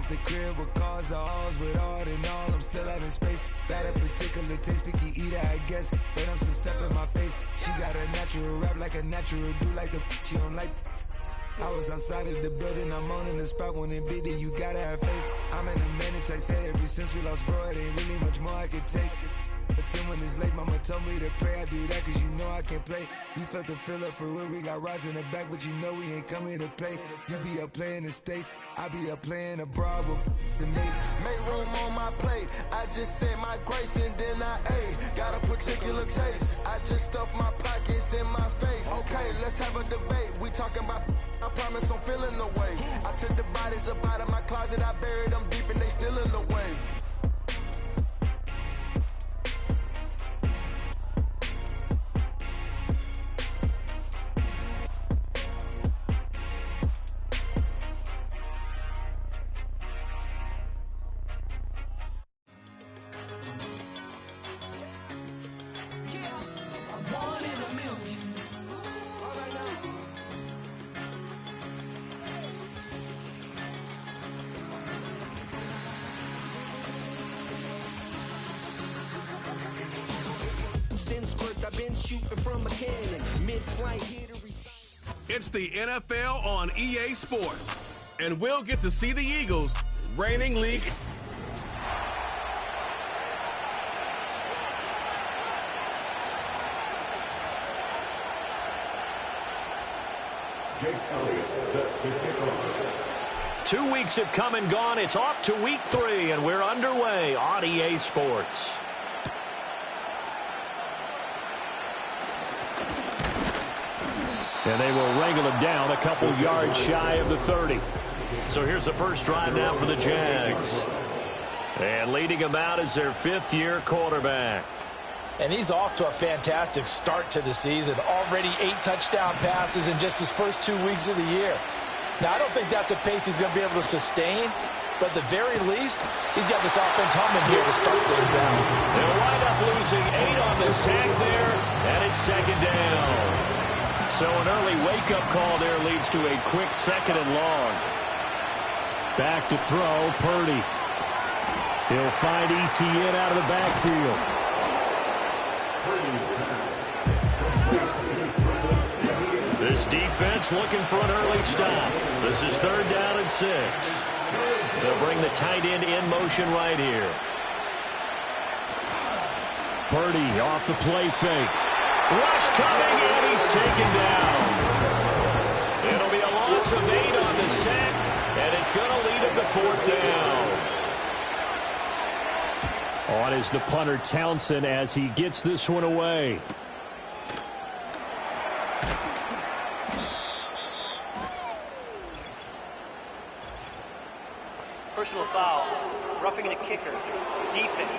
off the crib with cars or halls with all in all. I'm still out in space. Got a particular taste, picky eater, I guess. But I'm some stuff in my face. She got a natural rap like a natural do like the she don't like. I was outside of the building, I'm on in the spot when it beat it, you gotta have faith. I'm in a minute, I said ever since we lost bro, it ain't really much more I could take. But 10 when it's late, mama told me to pray. I do that cause you know I can play. You felt the fill up for real, we got rides in the back, but you know we ain't come here to play. You be up playing the States, I be up playing abroad with the mates. Make room on my plate, I just said my grace and then I ate. Got a particular taste, I just stuffed my pockets in my face. Okay, let's have a debate, we talking about, I promise I'm feeling the way. I took the bodies up out of my closet, I buried them deep and they still in the way. It's the NFL on EA Sports, and we'll get to see the Eagles, reigning league. Jake Elliott set to kick off. 2 weeks have come and gone. It's off to week 3, and we're underway on EA Sports. And they will wrangle him down a couple yards shy of the 30. So here's the first drive now for the Jags. And leading them out is their 5th-year quarterback. And he's off to a fantastic start to the season. Already 8 touchdown passes in just his first 2 weeks of the year. Now, I don't think that's a pace he's going to be able to sustain. But at the very least, he's got this offense humming here to start things out. They'll wind up losing 8 on the sack there. And it's 2nd down. So an early wake-up call there leads to a quick 2nd and long. Back to throw, Purdy. He'll find ETN out of the backfield. This defense looking for an early stop. This is 3rd down and 6. They'll bring the tight end in motion right here. Purdy off the play fake. Rush coming, and he's taken down. It'll be a loss of 8 on the sack, and it's going to lead him to 4th down. On is the punter Townsend as he gets this one away. Personal foul, roughing the kicker, defense.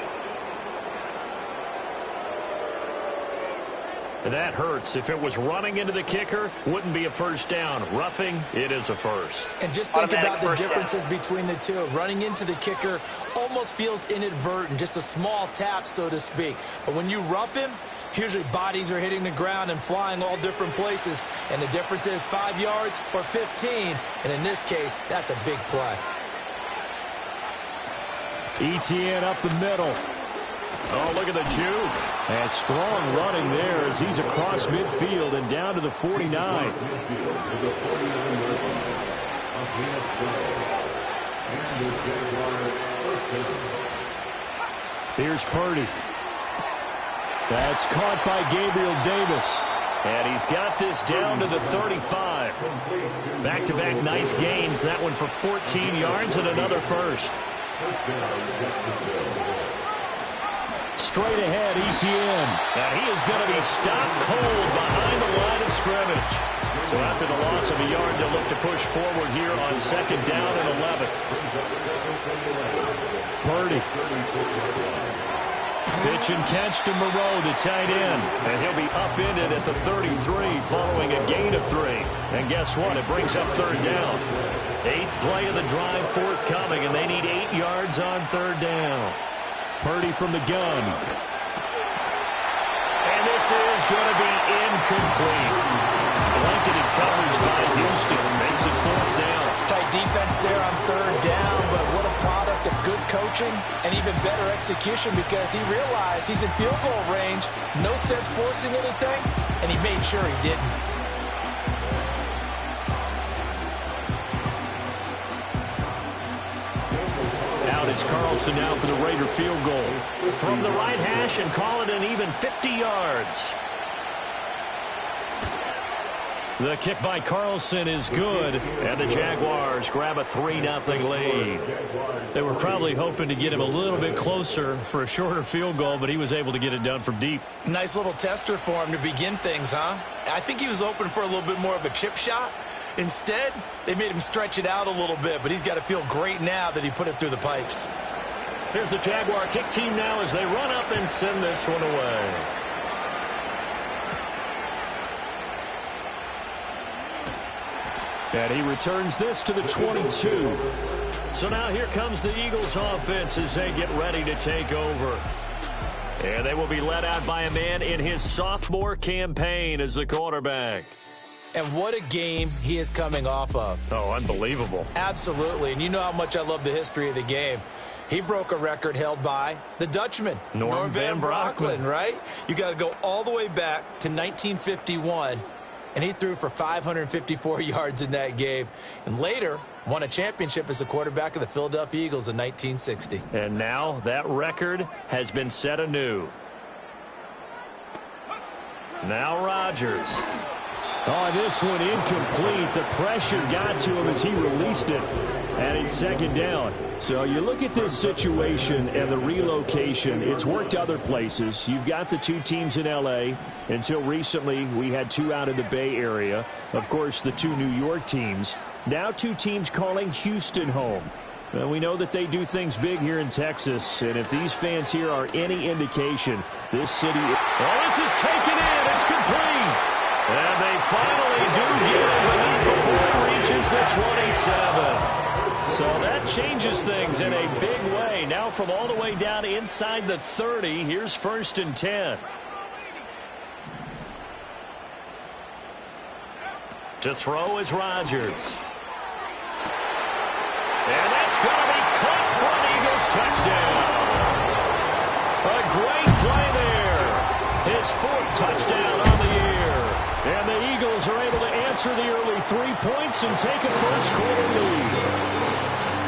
That hurts. If it was running into the kicker, wouldn't be a first down. Roughing, it is a first. And just think about the differences between the two. Running into the kicker almost feels inadvertent, just a small tap, so to speak. But when you rough him, usually bodies are hitting the ground and flying all different places. And the difference is 5 yards or 15. And in this case, that's a big play. ETN up the middle. Oh, look at the juke. And strong running there as he's across midfield and down to the 49. Here's Purdy. That's caught by Gabriel Davis. And he's got this down to the 35. Back-to-back nice gains. That one for 14 yards and another first. Straight ahead, ETN. And he is going to be stopped cold behind the line of scrimmage. So after the loss of a yard, they'll look to push forward here on 2nd down and 11. Purdy. Pitch and catch to Moreau, the tight end. And he'll be upended at the 33 following a gain of 3. And guess what? It brings up 3rd down. 8th play of the drive forthcoming, and they need 8 yards on 3rd down. Purdy from the gun. And this is going to be incomplete. Blanketed coverage by Houston makes it 4th down. Tight defense there on 3rd down, but what coaching and even better execution because he realized he's in field goal range. No sense forcing anything, and he made sure he didn't. Out is Carlson now for the Raider field goal. From the right hash and call it an even 50 yards. The kick by Carlson is good, and the Jaguars grab a 3-0 lead. They were probably hoping to get him a little bit closer for a shorter field goal, but he was able to get it done from deep. Nice little tester for him to begin things, huh? I think he was hoping for a little bit more of a chip shot. Instead, they made him stretch it out a little bit, but he's got to feel great now that he put it through the pipes. Here's the Jaguar kick team now as they run up and send this one away. And he returns this to the 22. So now here comes the Eagles offense as they get ready to take over. And they will be led out by a man in his sophomore campaign as the quarterback. And what a game he is coming off of. Oh, unbelievable. Absolutely. And you know how much I love the history of the game. He broke a record held by the Dutchman, Norm Van Brocklin, right? You got to go all the way back to 1951. And he threw for 554 yards in that game. And later, won a championship as a quarterback of the Philadelphia Eagles in 1960. And now that record has been set anew. Now Rodgers. Oh, this one incomplete. The pressure got to him as he released it. And it's second down. So you look at this situation and the relocation. It's worked other places. You've got the two teams in L.A. Until recently, we had two out of the Bay Area. Of course, the two New York teams. Now two teams calling Houston home. Well, we know that they do things big here in Texas. And if these fans here are any indication, this city... Oh, this is taken in. It's complete. And they finally do get him, but not before he reaches the 27. So that changes things in a big way. Now from all the way down inside the 30, here's 1st and 10. To throw is Rodgers. And that's going to be caught for an Eagles touchdown. A great play there. His 4th touchdown on the year. And the Eagles are able to answer the early 3 points and take a first-quarter lead.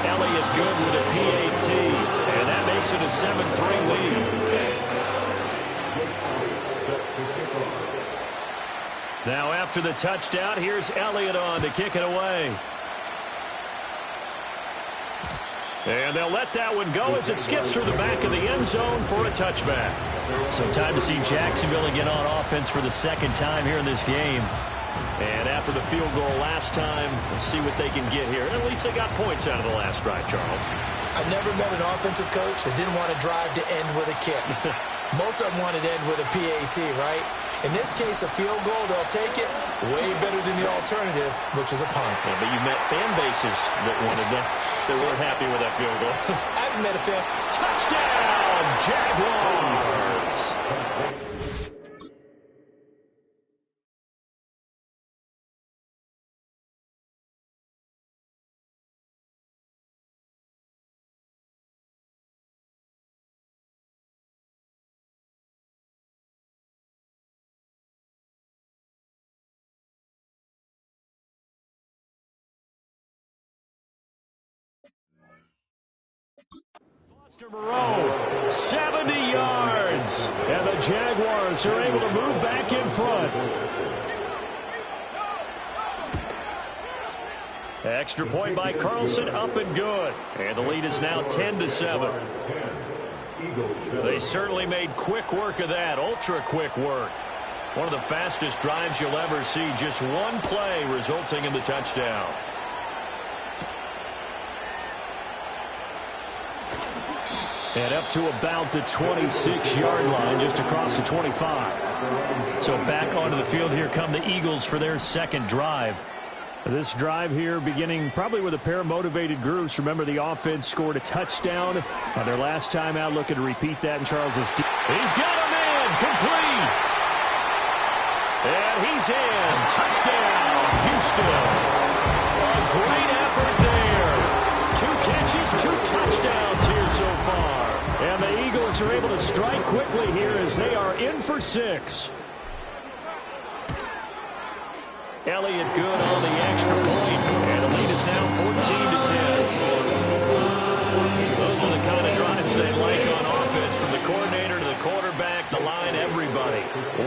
Elliott good with a PAT, and that makes it a 7-3 lead. Now after the touchdown, here's Elliott on to kick it away. And they'll let that one go as it skips through the back of the end zone for a touchback. So time to see Jacksonville again on offense for the second time here in this game. And after the field goal last time, we'll see what they can get here. And at least they got points out of the last drive, Charles. I've never met an offensive coach that didn't want to drive to end with a kick. Most of them wanted to end with a PAT, right? In this case, a field goal, they'll take it way better than the alternative, which is a punt. Yeah, but you met fan bases that wanted that. They weren't happy with that field goal. I haven't met a fan. Touchdown, Jaguars! Moreau, 70 yards, and the Jaguars are able to move back in front. Extra point by Carlson, up and good. And the lead is now 10-7. They certainly made quick work of that, ultra quick work. One of the fastest drives you'll ever see, just one play resulting in the touchdown. And up to about the 26-yard line, just across the 25. So back onto the field here come the Eagles for their second drive. This drive here beginning probably with a pair of motivated groups. Remember, the offense scored a touchdown on their last time out, looking to repeat that in Charles's. He's got him in, complete. And he's in. Touchdown, Houston. A great effort there. 2 catches, 2 touchdowns here so far. And the Eagles are able to strike quickly here as they are in for 6. Elliott good on the extra point, and the lead is now 14-10. Those are the kind of drives they like on offense, from the coordinator to the quarterback, the line, everybody.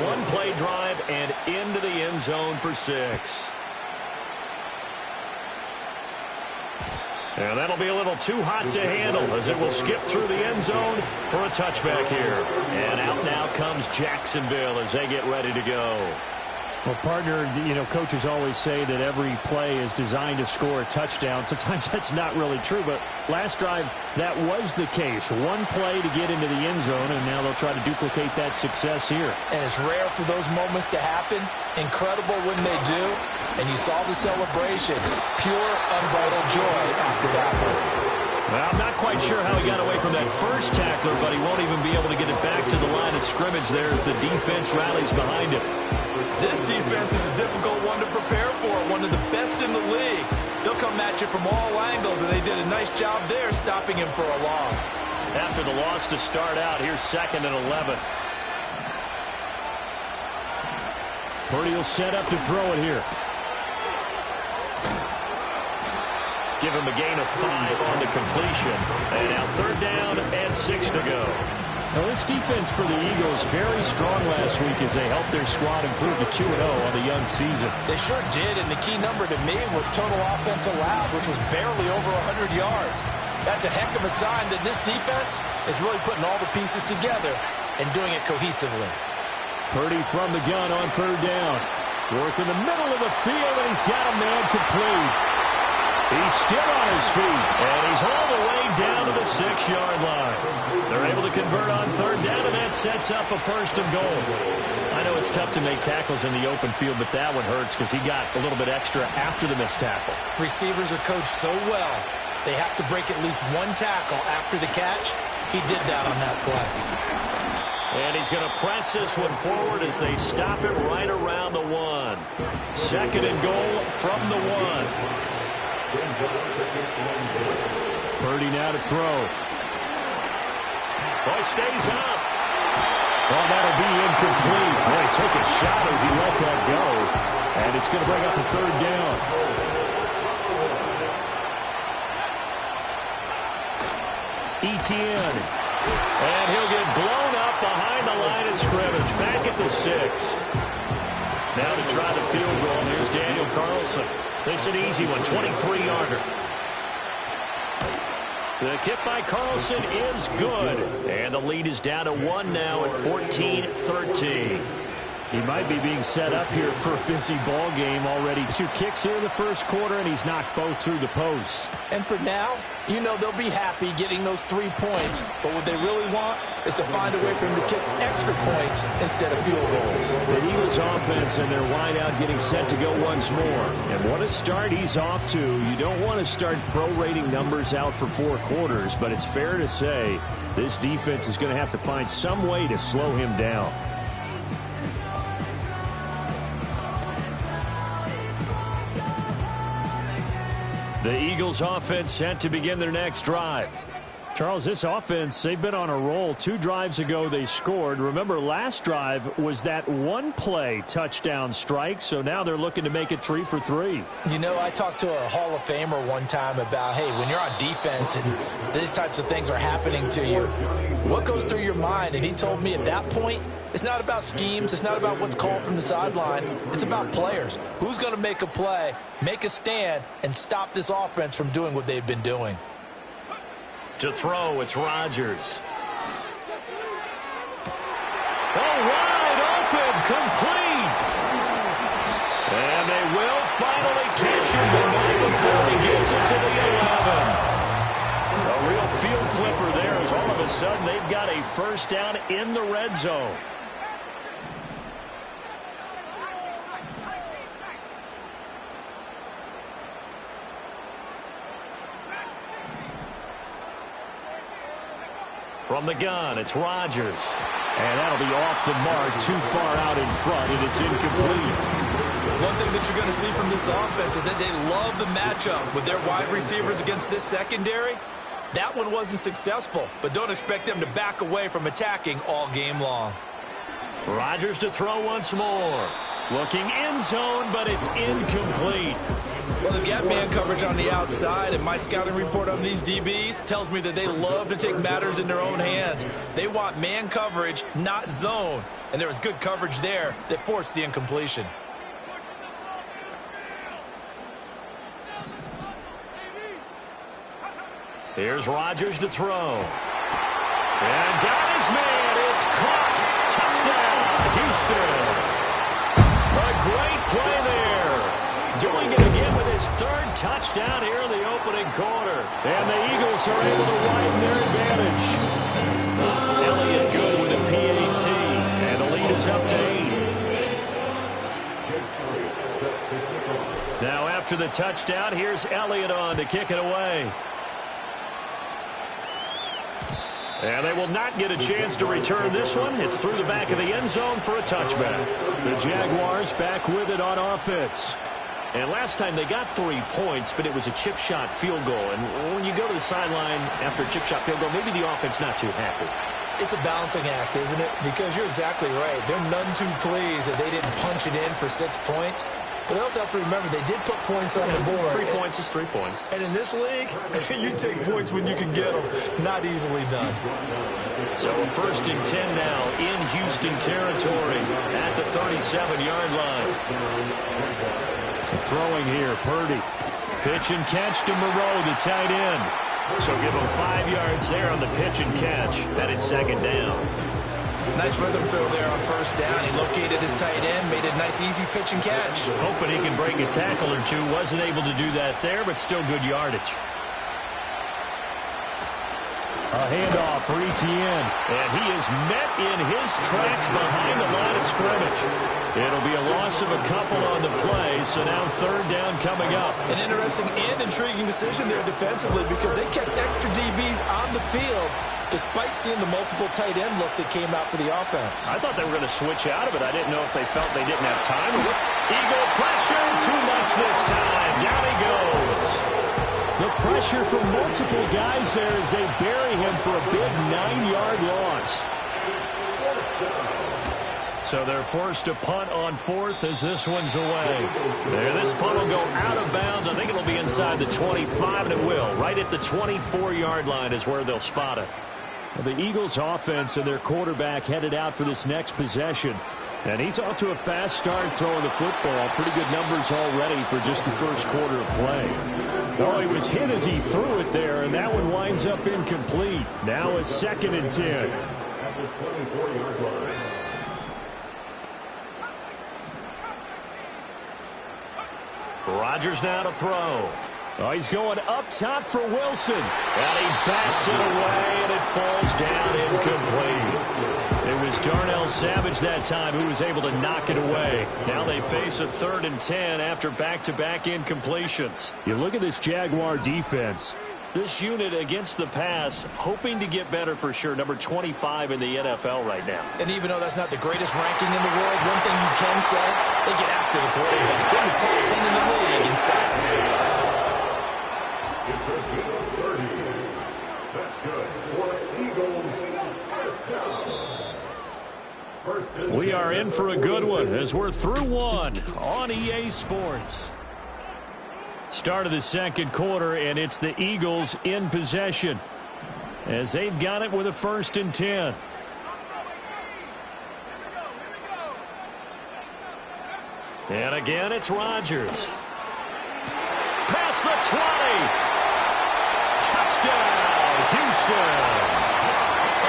One-play drive and into the end zone for 6. And that'll be a little too hot to handle as it will skip through the end zone for a touchback here. And out now comes Jacksonville as they get ready to go. Well, partner, coaches always say that every play is designed to score a touchdown. Sometimes that's not really true, but last drive, that was the case. One play to get into the end zone, and now they'll try to duplicate that success here. And it's rare for those moments to happen. Incredible when they do. And you saw the celebration. Pure, unbridled joy after that one. Well, I'm not quite sure how he got away from that first tackler, but he won't even be able to get it back to the line of scrimmage there as the defense rallies behind him. This defense is a difficult one to prepare for, one of the best in the league. They'll come at you from all angles, and they did a nice job there stopping him for a loss. After the loss to start out, here's 2nd and 11. Purdy will set up to throw it here. Give him a gain of 5 on the completion. And now 3rd down and 6 to go. Now, this defense for the Eagles very strong last week as they helped their squad improve to 2-0 on the young season. They sure did, and the key number to me was total offense allowed, which was barely over 100 yards. That's a heck of a sign that this defense is really putting all the pieces together and doing it cohesively. Purdy from the gun on 3rd down. Work in the middle of the field, and he's got a man complete. He's still on his feet, and he's all the way down to the 6-yard line. They're able to convert on 3rd down, and that sets up a 1st and goal. I know it's tough to make tackles in the open field, but that one hurts because he got a little bit extra after the missed tackle. Receivers are coached so well, they have to break at least one tackle after the catch. He did that on that play. And he's going to press this one forward as they stop it right around the 1. 2nd and goal from the 1. Purdy now to throw. Boy, stays up. Well, that'll be incomplete. Boy, took a shot as he let that go. And it's going to bring up a 3rd down. Etienne. And he'll get blown up behind the line of scrimmage. Back at the 6. Now to try the field goal. Here's Daniel Carlson. This is an easy one, 23-yarder. The kick by Carlson is good. And the lead is down to 1 now at 14-13. He might be being set up here for a busy ball game already. 2 kicks here in the first quarter, and he's knocked both through the posts. And for now, they'll be happy getting those 3 points. But what they really want is to find a way for him to kick extra points instead of field goals. The Eagles offense and their wideout getting set to go once more. And what a start he's off to. You don't want to start prorating numbers out for 4 quarters, but it's fair to say this defense is going to have to find some way to slow him down. The Eagles offense set to begin their next drive. Charles, this offense, they've been on a roll. 2 drives ago they scored. Remember, last drive was that one-play touchdown strike, so now they're looking to make it 3 for 3. I talked to a Hall of Famer one time about, hey, when you're on defense and these types of things are happening to you, what goes through your mind? And he told me at that point, it's not about schemes. It's not about what's called from the sideline. It's about players. Who's going to make a play, make a stand, and stop this offense from doing what they've been doing? To throw, it's Rodgers. Oh, wide open, complete. And they will finally catch him, but not before he gets it to the 11. A real field flipper there as all of a sudden they've got a 1st down in the red zone. From the gun, it's Rodgers. And that'll be off the mark, too far out in front, and it's incomplete. One thing that you're going to see from this offense is that they love the matchup with their wide receivers against this secondary. That one wasn't successful, but don't expect them to back away from attacking all game long. Rodgers to throw once more. Looking end zone, but it's incomplete. Well, they've got man coverage on the outside, and my scouting report on these DBs tells me that they love to take matters in their own hands. They want man coverage, not zone, and there was good coverage there that forced the incompletion. Here's Rodgers to throw. And got his man. It's caught. Touchdown, Houston. A great play there. Doing it again with his third touchdown here in the opening quarter. And the Eagles are able to widen their advantage. Elliott good with a PAT. And the lead is up to 8. Now after the touchdown, here's Elliott on to kick it away. And they will not get a chance to return this one. It's through the back of the end zone for a touchback. The Jaguars back with it on offense. And last time they got 3 points, but it was a chip shot field goal. And when you go to the sideline after a chip shot field goal, maybe the offense not too happy. It's a balancing act, isn't it? Because you're exactly right. They're none too pleased that they didn't punch it in for 6 points. But they also have to remember they did put points on the board. 3 points is 3 points. And in this league, you take points when you can get them. Not easily done. So a 1st and 10 now in Houston territory at the 37-yard line. Throwing here, Purdy. Pitch and catch to Moreau, the tight end. So give him 5 yards there on the pitch and catch. That is 2nd down. Nice rhythm throw there on 1st down. He located his tight end, made a nice easy pitch and catch. Hoping he can break a tackle or two. Wasn't able to do that there, but still good yardage. A handoff for Etienne. And he is met in his tracks behind the line of scrimmage. It'll be a loss of a couple on the play, so now 3rd down coming up. An interesting and intriguing decision there defensively because they kept extra DBs on the field despite seeing the multiple tight end look that came out for the offense. I thought they were going to switch out of it. I didn't know if they felt they didn't have time. Eagle pressure, too much this time. Down he goes. The pressure from multiple guys there as they bury him for a big 9-yard loss. So they're forced to punt on 4th as this one's away. There, this punt will go out of bounds. I think it'll be inside the 25, and it will. Right at the 24-yard line is where they'll spot it. The Eagles offense and their quarterback headed out for this next possession. And he's off to a fast start throwing the football. Pretty good numbers already for just the first quarter of play. Oh, he was hit as he threw it there, and that one winds up incomplete. Now a 2nd and 10. At the 24-yard line. Rodgers now to throw. Oh, he's going up top for Wilson. And he bats it away, and it falls down incomplete. It was Darnell Savage that time who was able to knock it away. Now they face a 3rd and 10 after back-to-back incompletions. You look at this Jaguar defense. This unit against the pass, hoping to get better for sure. Number 25 in the NFL right now. And even though that's not the greatest ranking in the world, one thing you can say, they get after the quarterback. They're the top 10 in the league in sacks. It's a good 30. That's good for Eagles. 1st down. We are in for a good one as we're through one on EA Sports. Start of the 2nd quarter, and it's the Eagles in possession as they've got it with a 1st and 10. And again, it's Rodgers. Past the 20. Touchdown, Houston.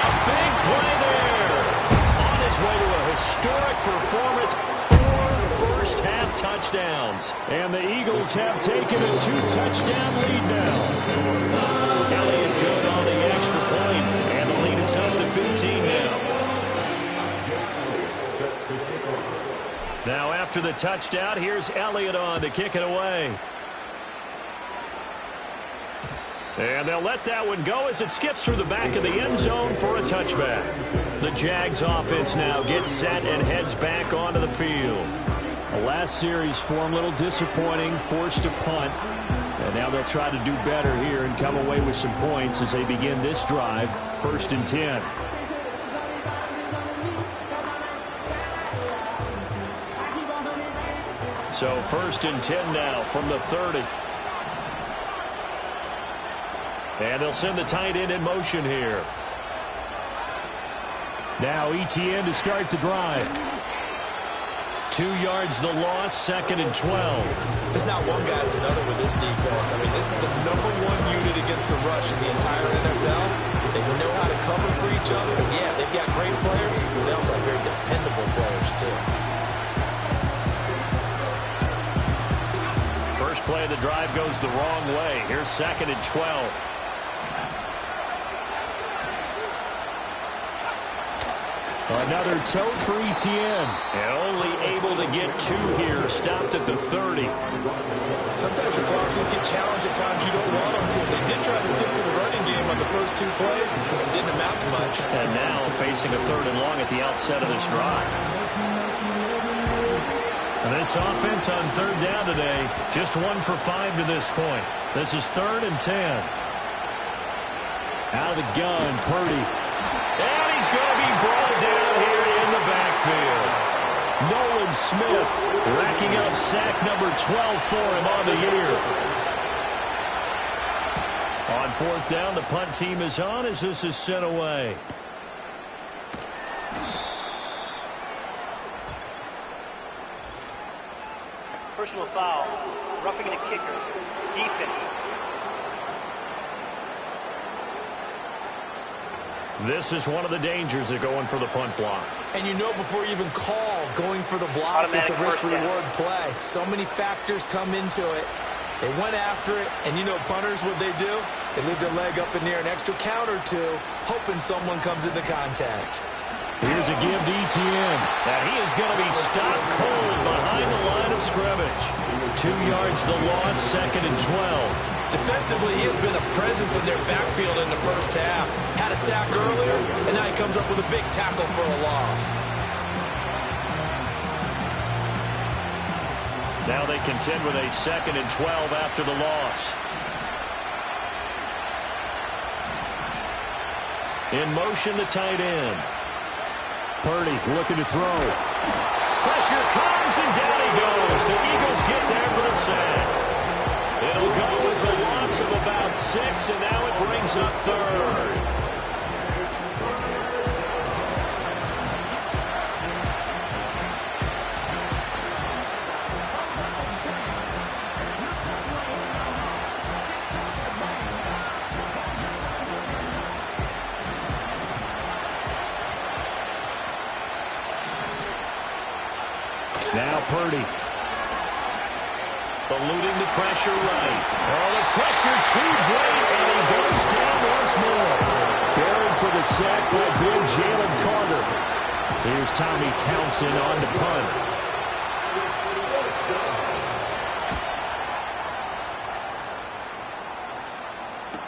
A big play there. On his way to a historic performance. 4 first-half touchdowns. And the Eagles have taken a 2-touchdown lead now. Elliott good on the extra point. And the lead is up to 15 now. Now after the touchdown, here's Elliott on to kick it away. And they'll let that one go as it skips through the back of the end zone for a touchback. The Jags offense now gets set and heads back onto the field. The last series for him, a little disappointing, forced to punt. And now they'll try to do better here and come away with some points as they begin this drive. 1st and 10. So 1st and 10 now from the 30. And they'll send the tight end in motion here. Now ETN to start the drive. 2 yards the loss, 2nd and 12. If there's not one guy, it's another with this defense. I mean, this is the #1 unit against the rush in the entire NFL. They know how to cover for each other. And yeah, they've got great players, but they also have very dependable players too. First play of the drive goes the wrong way. Here's 2nd and 12. Another tote for ETN. And only able to get 2 here. Stopped at the 30. Sometimes your philosophies get challenged at times you don't want them to. They did try to stick to the running game on the first 2 plays. It didn't amount to much. And now facing a 3rd and long at the outset of this drive. And this offense on 3rd down today, just 1 for 5 to this point. This is 3rd and 10. Out of the gun, Purdy. And he's going to be brought down here in the backfield. Nolan Smith racking up sack number 12 for him on the year. On 4th down, the punt team is on as this is sent away. Personal foul. Roughing the kicker. Defense. This is one of the dangers of going for the punt block. And you know before you even call going for the block, it's a risk-reward play. So many factors come into it. They went after it, and you know punters, what they do? They leave their leg up in the air an extra count or two, hoping someone comes into contact. Here's a give to ETN. And he is going to be stopped cold behind the line of scrimmage. 2 yards the loss, 2nd and 12. Defensively, he has been a presence in their backfield in the first half. Had a sack earlier, and now he comes up with a big tackle for a loss. Now they contend with a 2nd and 12 after the loss. In motion, the tight end. Purdy looking to throw. Pressure comes, and down he goes. The Eagles get there for the sack. It'll go as a loss of about 6, and now it brings up 3rd. Now Purdy. Eluding the pressure right. Oh, the pressure too great, and he goes down once more. Buried for the sack by big Jalen Carter. Here's Tommy Townsend on to punt.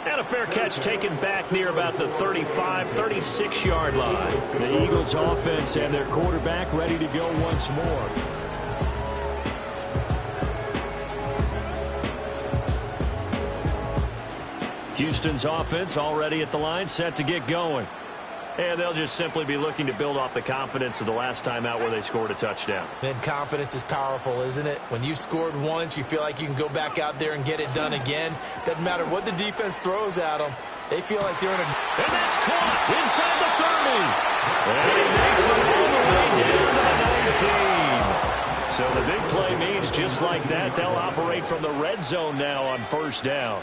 And a fair catch taken back near about the 35, 36-yard line. The Eagles offense and their quarterback ready to go once more. Houston's offense already at the line, set to get going. And they'll just simply be looking to build off the confidence of the last time out where they scored a touchdown. And confidence is powerful, isn't it? When you've scored once, you feel like you can go back out there and get it done again. Doesn't matter what the defense throws at them. They feel like they're in a... And that's caught inside the 30. And he makes it all the way down to the 19. So the big play means just like that, they'll operate from the red zone now on 1st down.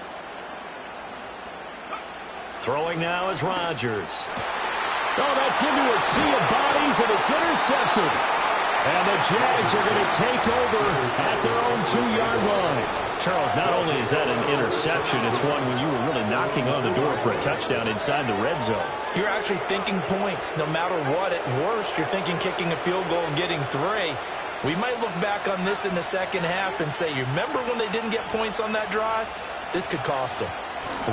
Throwing now is Rodgers. Oh, that's into a sea of bodies, and it's intercepted. And the Jags are going to take over at their own 2-yard line. Charles, not only is that an interception, it's one when you were really knocking on the door for a touchdown inside the red zone. You're actually thinking points. No matter what, at worst, you're thinking kicking a field goal and getting 3. We might look back on this in the second half and say, you remember when they didn't get points on that drive? This could cost them.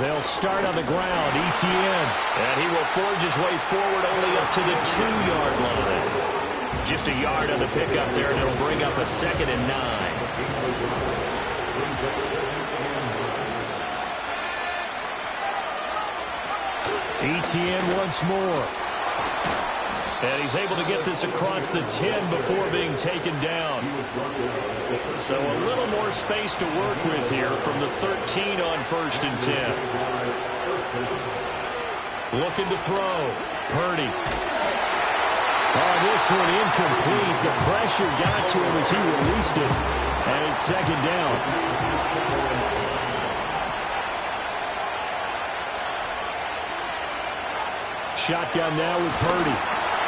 They'll start on the ground, ETN. And he will forge his way forward only up to the 2-yard line. Just a yard on the pickup there, and it'll bring up a 2nd and 9. ETN once more. And he's able to get this across the 10 before being taken down. So a little more space to work with here from the 13 on 1st and 10. Looking to throw. Purdy. Oh, this one incomplete. The pressure got to him as he released it. And it's 2nd down. Shotgun now with Purdy.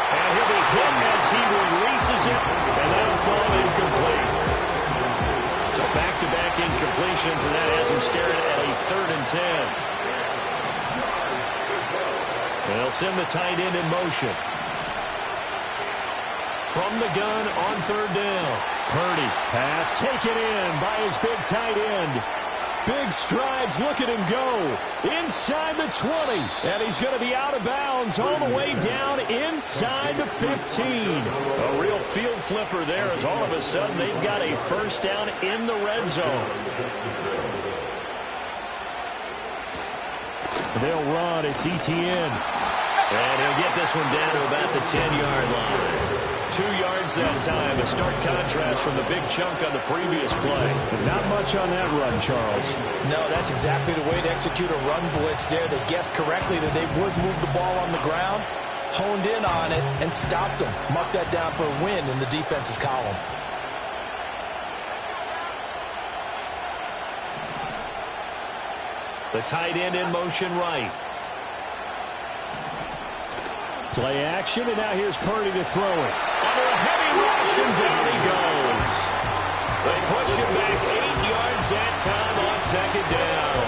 And he'll be hit as he releases it. And that'll fall incomplete. So back-to-back incompletions, and that has him staring at a 3rd and 10. And they'll send the tight end in motion. From the gun on 3rd down. Purdy. Pass taken in by his big tight end. Big strides. Look at him go. Inside the 20. And he's going to be out of bounds all the way down inside the 15. A real field flipper there as all of a sudden they've got a 1st down in the red zone. They'll run. It's ETN. And he'll get this one down to about the 10-yard line. 2 yards that time. A stark contrast from the big chunk on the previous play. Not much on that run, Charles. No, that's exactly the way to execute a run blitz there. They guessed correctly that they would move the ball on the ground, honed in on it, and stopped them. Mark that down for a win in the defense's column. The tight end in motion right. Play action, and now here's Purdy to throw it. Under a heavy rush, and down he goes. They push him back 8 yards that time on 2nd down.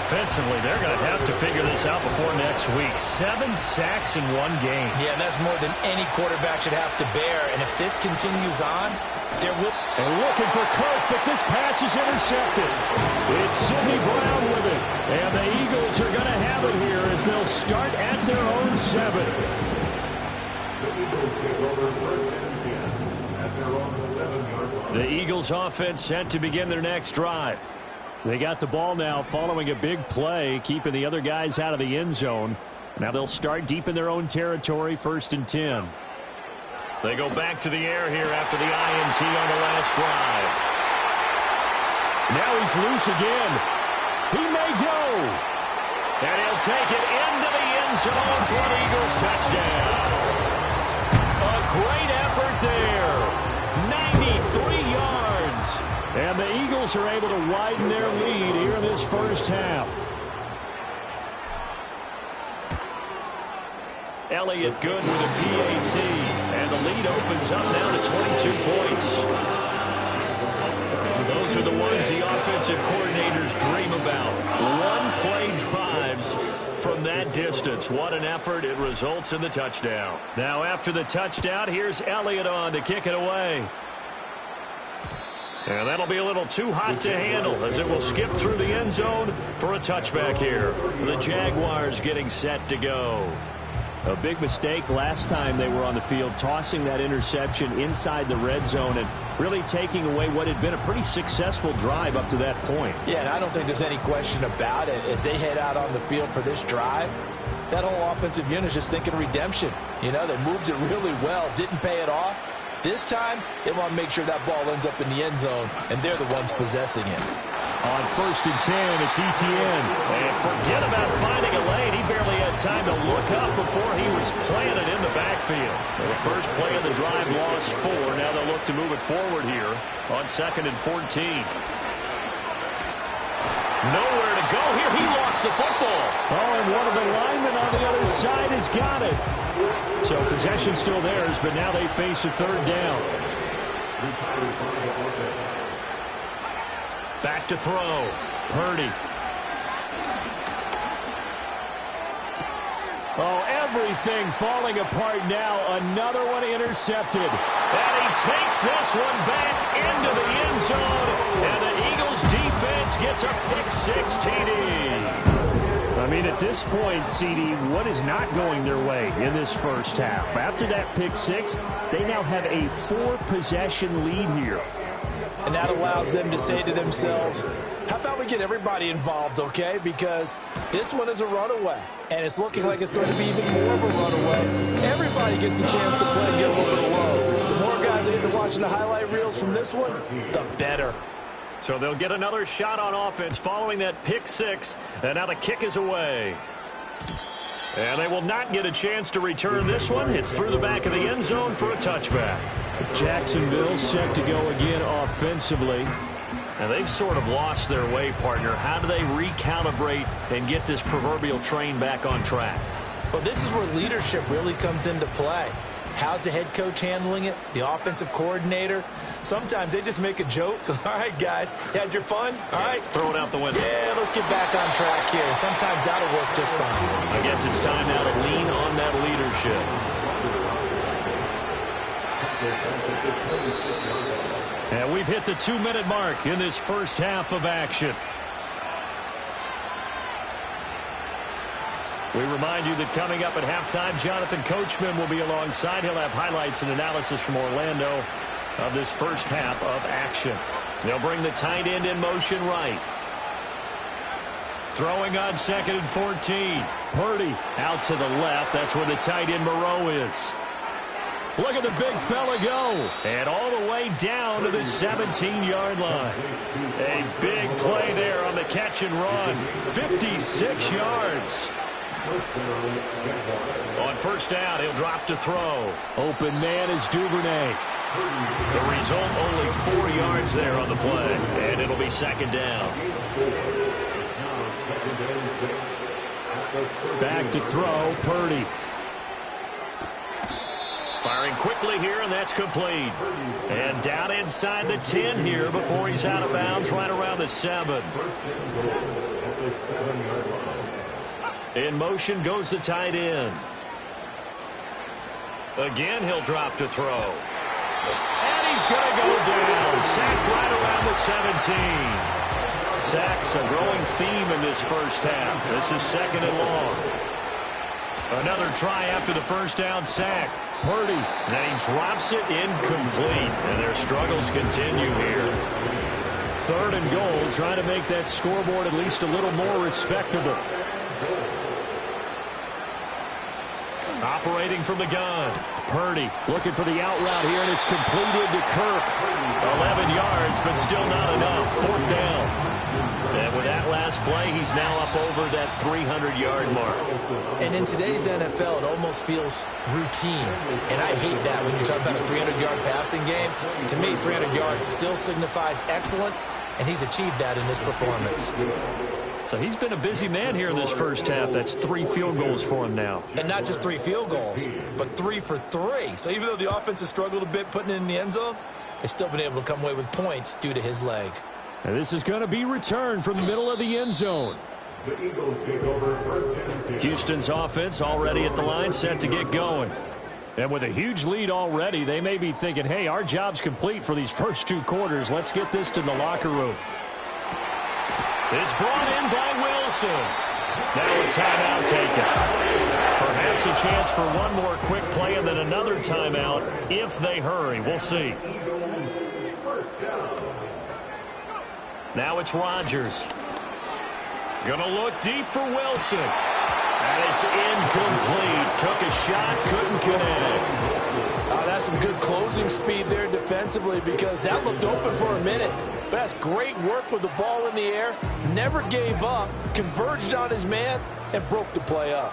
Offensively, they're going to have to figure this out before next week. 7 sacks in 1 game. Yeah, and that's more than any quarterback should have to bear. And if this continues on, there will... And looking for Kirk, but this pass is intercepted. It's Sidney Brown with it. And the Eagles are going to have it here as they'll start at their own 7. The Eagles offense set to begin their next drive. They got the ball now following a big play, keeping the other guys out of the end zone. Now they'll start deep in their own territory, 1st and 10. They go back to the air here after the INT on the last drive. Now he's loose again. He may go. And he'll take it into the end zone for an Eagles touchdown. A great effort there. 93 yards. And the Eagles are able to widen their lead here in this 1st half. Elliott good with a PAT. And the lead opens up now to 22 points. Those are the ones the offensive coordinators dream about. One-play drives from that distance. What an effort. It results in the touchdown. Now after the touchdown, here's Elliott on to kick it away. And that'll be a little too hot to handle as it will skip through the end zone for a touchback here. The Jaguars getting set to go. A big mistake last time they were on the field, tossing that interception inside the red zone and really taking away what had been a pretty successful drive up to that point. Yeah, and I don't think there's any question about it. As they head out on the field for this drive, that whole offensive unit is just thinking redemption. You know, they moved it really well, didn't pay it off. This time, they want to make sure that ball ends up in the end zone, and they're the ones possessing it. On 1st and 10, it's ETN. And forget about finding a lane. He barely had time to look up before he was planted in the backfield. The first play of the drive lost 4. Now they'll look to move it forward here on 2nd and 14. Nowhere to go here. He lost the football. Oh, and one of the linemen on the other side has got it. So possession still theirs, but now they face a 3rd down. Back to throw. Purdy. Oh, everything falling apart now. Another one intercepted. And he takes this one back into the end zone. And the Eagles defense gets a pick-6 TD. I mean, at this point, CD, what is not going their way in this 1st half? After that pick-6, they now have a 4-possession lead here. and that allows them to say to themselves, how about we get everybody involved, okay? Because this one is a runaway, and it's looking like it's going to be even more of a runaway. Everybody gets a chance to play and get a little bit of love. The more guys that end up watching the highlight reels from this one, the better. So they'll get another shot on offense following that pick six, and now the kick is away. And they will not get a chance to return this one. It's through the back of the end zone for a touchback. Jacksonville set to go again offensively. And they've sort of lost their way, partner. How do they recalibrate and get this proverbial train back on track? Well, this is where leadership really comes into play. How's the head coach handling it? The offensive coordinator? Sometimes they just make a joke. All right, guys, had your fun? All right. Throw it out the window. Yeah, let's get back on track here. And sometimes that'll work just fine. I guess it's time now to lean on that leadership. And we've hit the 2-minute mark in this first half of action. We remind you that coming up at halftime, Jonathan Coachman will be alongside. He'll have highlights and analysis from Orlando of this first half of action. They'll bring the tight end in motion right. Throwing on 2nd and 14. Purdy out to the left. That's where the tight end Moreau is. Look at the big fella go. And all the way down to the 17-yard line. A big play there on the catch and run. 56 yards. On first down, he'll drop to throw. Open man is Duvernay. The result, only 4 yards there on the play. And it'll be 2nd down. Back to throw, Purdy. Firing quickly here, and that's complete. And down inside the 10 here before he's out of bounds, right around the 7. In motion goes the tight end. Again, he'll drop to throw. And he's going to go down. Sacked right around the 17. Sacks a growing theme in this first half. This is 2nd and long. Another try after the first down sack. Purdy. Then he drops it incomplete. And their struggles continue here. 3rd and goal, trying to make that scoreboard at least a little more respectable. Operating from the gun. Purdy looking for the out route here, and it's completed to Kirk. 11 yards, but still not enough. 4th down. And with that last play, he's now up over that 300-yard mark. And in today's NFL, it almost feels routine. And I hate that when you talk about a 300-yard passing game. To me, 300 yards still signifies excellence, and he's achieved that in this performance. So he's been a busy man here in this first half. That's 3 field goals for him now. And not just 3 field goals, but 3 for 3. So even though the offense has struggled a bit putting it in the end zone, they've still been able to come away with points due to his leg. And this is going to be returned from the middle of the end zone. The Eagles take over 1st and 10. Houston's offense already at the line, set to get going. And with a huge lead already, they may be thinking, hey, our job's complete for these first 2 quarters. Let's get this to the locker room. It's brought in by Wilson. Now a timeout taken. Perhaps a chance for one more quick play and then another timeout if they hurry. We'll see. Now it's Rodgers. Gonna look deep for Wilson. And it's incomplete. Took a shot, couldn't connect. That's some good closing speed there defensively because that looked open for a minute. But that's great work with the ball in the air. Never gave up, converged on his man, and broke the play up.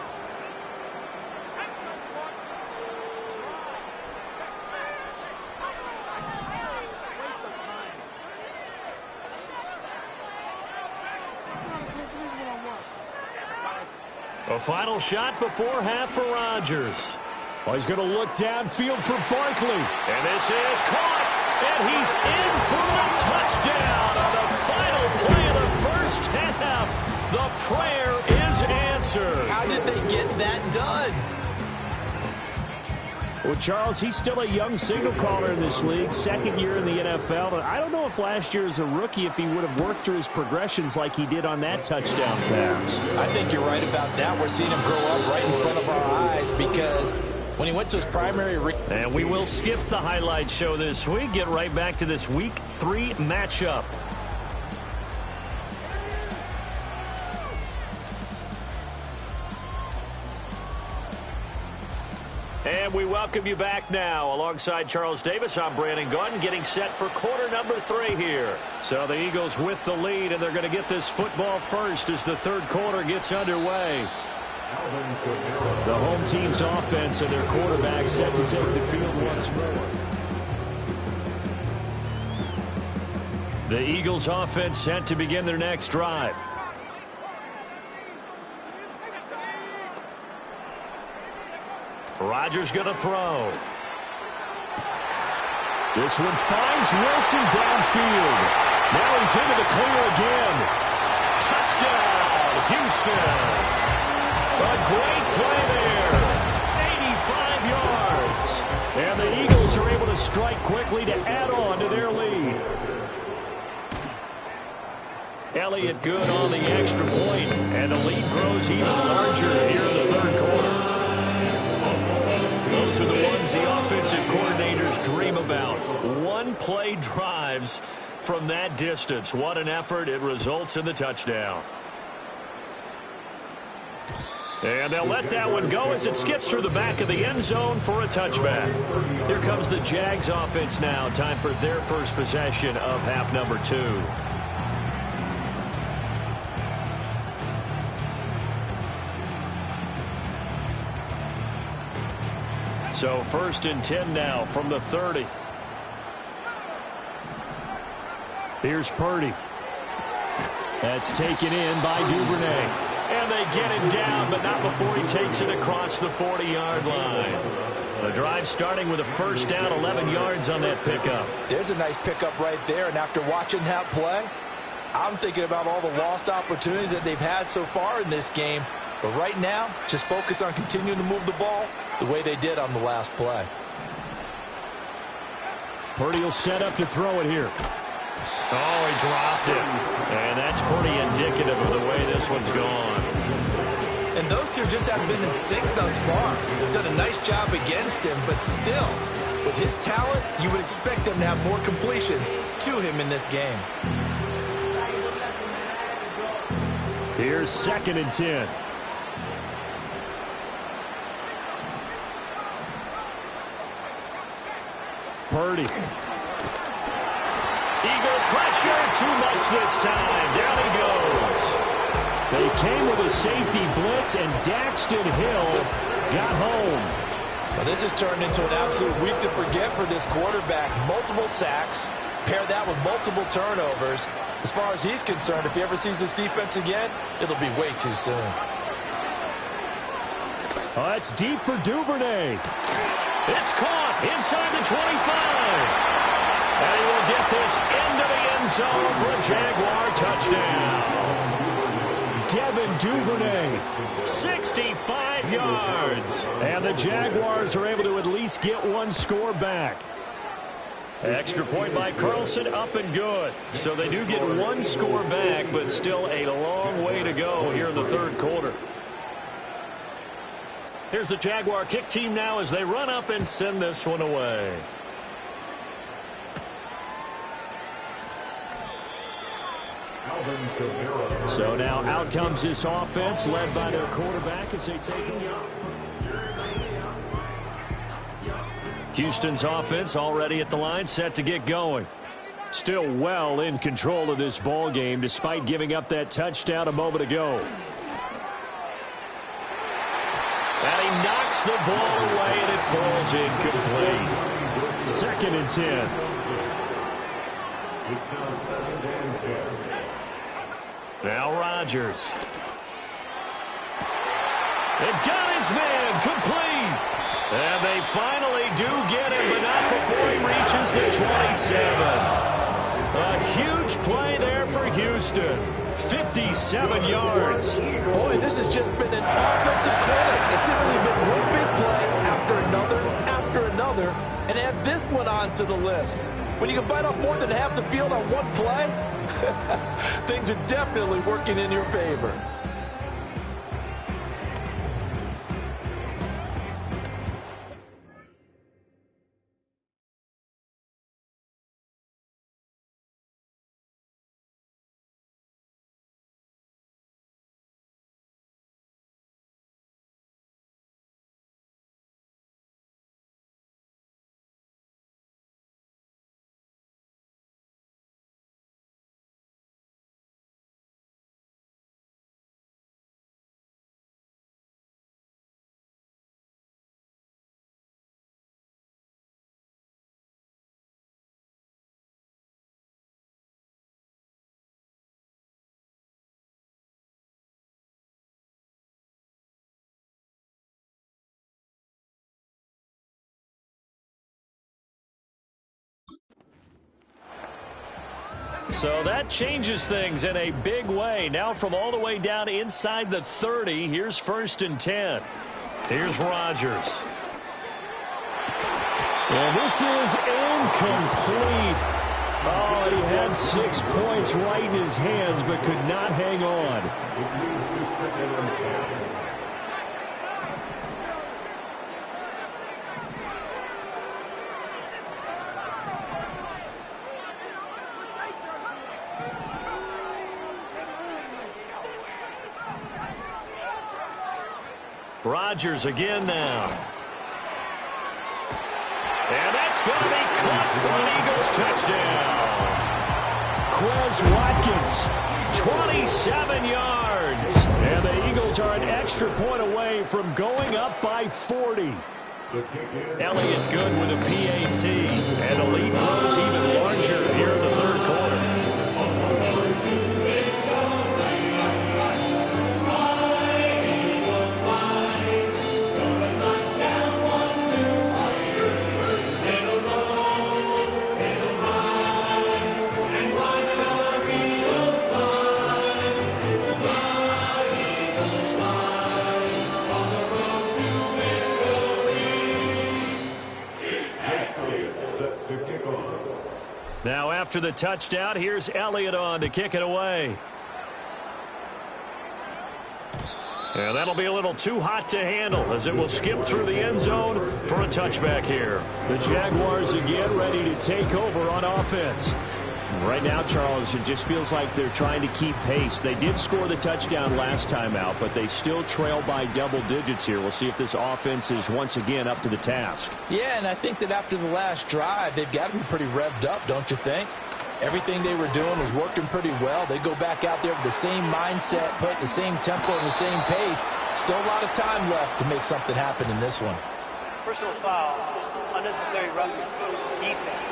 A final shot before half for Rodgers. Oh, he's going to look downfield for Barkley. And this is caught. And he's in for the touchdown on the final play of the first half. The prayer is answered. How did they get that done? Well, Charles, he's still a young signal caller in this league, 2nd year in the NFL. But I don't know if last year as a rookie, if he would have worked through his progressions like he did on that touchdown pass. I think you're right about that. We're seeing him grow up right in front of our eyes because when he went to his primary. And we will skip the highlight show this week. Get right back to this Week 3 matchup. And we welcome you back now. Alongside Charles Davis, I'm Brandon Gunn, getting set for quarter number 3 here. So the Eagles with the lead, and they're going to get this football first as the third quarter gets underway. The home team's offense and their quarterback set to take the field once more. The Eagles offense set to begin their next drive. Rodgers going to throw. This one finds Wilson downfield. Now he's into the clear again. Touchdown, Houston. A great play there. 85 yards. And the Eagles are able to strike quickly to add on to their lead. Elliott good on the extra point, and the lead grows even larger here in the third quarter. Those are the ones the offensive coordinators dream about. One-play drives from that distance. What an effort. It results in the touchdown. And they'll let that one go as it skips through the back of the end zone for a touchback. Here comes the Jags offense now. Time for their first possession of half number 2. So 1st and 10 now from the 30. Here's Purdy. That's taken in by Duvernay. And they get it down, but not before he takes it across the 40-yard line. The drive starting with a first down, 11 yards on that pickup. There's a nice pickup right there, and after watching that play, I'm thinking about all the lost opportunities that they've had so far in this game. But right now, just focus on continuing to move the ball the way they did on the last play. Purdy will set up to throw it here. Oh, he dropped it. And that's pretty indicative of the way this one's gone. And those two just haven't been in sync thus far. They've done a nice job against him, but still, with his talent, you would expect them to have more completions to him in this game. Here's 2nd and 10. Purdy. Eagle pressure, too much this time. Down he goes. They came with a safety blitz, and Daxton Hill got home. Well, this has turned into an absolute week to forget for this quarterback. Multiple sacks, pair that with multiple turnovers. As far as he's concerned, if he ever sees this defense again, it'll be way too soon. Oh, that's deep for Duvernay. It's caught inside the 25. And he will get this into the end zone for a Jaguar touchdown. Devin Duvernay. 65 yards. And the Jaguars are able to at least get one score back. Extra point by Carlson, up and good. So they do get one score back, but still a long way to go here in the third quarter. Here's the Jaguar kick team now as they run up and send this one away. So now out comes this offense led by their quarterback as they take it. Houston's offense already at the line, set to get going. Still well in control of this ball game despite giving up that touchdown a moment ago. And he knocks the ball away, and it falls incomplete. 2nd and 10. Now Rodgers. It got his man complete. And they finally do get him, but not before he reaches the 27. A huge play there for Houston. 57 yards. Boy, this has just been an offensive clinic. It's simply been one big play after another, and add this one onto the list. When you can bite off more than half the field on one play, things are definitely working in your favor. So that changes things in a big way. Now from all the way down inside the 30, here's 1st and 10. Here's Rodgers. And this is incomplete. Oh, he had 6 points right in his hands, but could not hang on. Rodgers again now. And that's going to be caught for an Eagles touchdown. Quez Watkins, 27 yards. And the Eagles are an extra point away from going up by 40. Elliott good with a PAT. And the lead grows even larger here in the 3rd quarter. Now after the touchdown, here's Elliott on to kick it away. And that'll be a little too hot to handle as it will skip through the end zone for a touchback here. The Jaguars again ready to take over on offense. Right now, Charles, it just feels like they're trying to keep pace. They did score the touchdown last time out, but they still trail by double digits here. We'll see if this offense is once again up to the task. Yeah, and I think that after the last drive, they've got to be pretty revved up, don't you think? Everything they were doing was working pretty well. They go back out there with the same mindset, put the same tempo and the same pace. Still a lot of time left to make something happen in this one. Personal foul, unnecessary roughness, defense.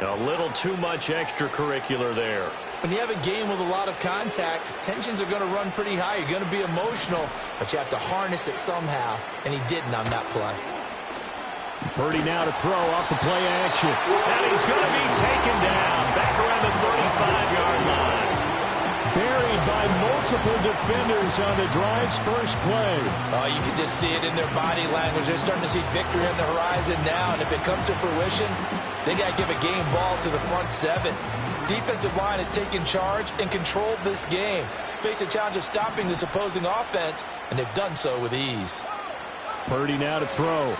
A little too much extracurricular there. When you have a game with a lot of contact, tensions are going to run pretty high. You're going to be emotional, but you have to harness it somehow, and he didn't on that play. Purdy now to throw off the play action. And he's going to be taken down back around the 35-yard line. Buried by multiple defenders on the drive's first play. Oh, you can just see it in their body language. They're starting to see victory on the horizon now, and if it comes to fruition, they got to give a game ball to the front 7. Defensive line has taken charge and controlled this game. Face a challenge of stopping this opposing offense, and they've done so with ease. Purdy now to throw.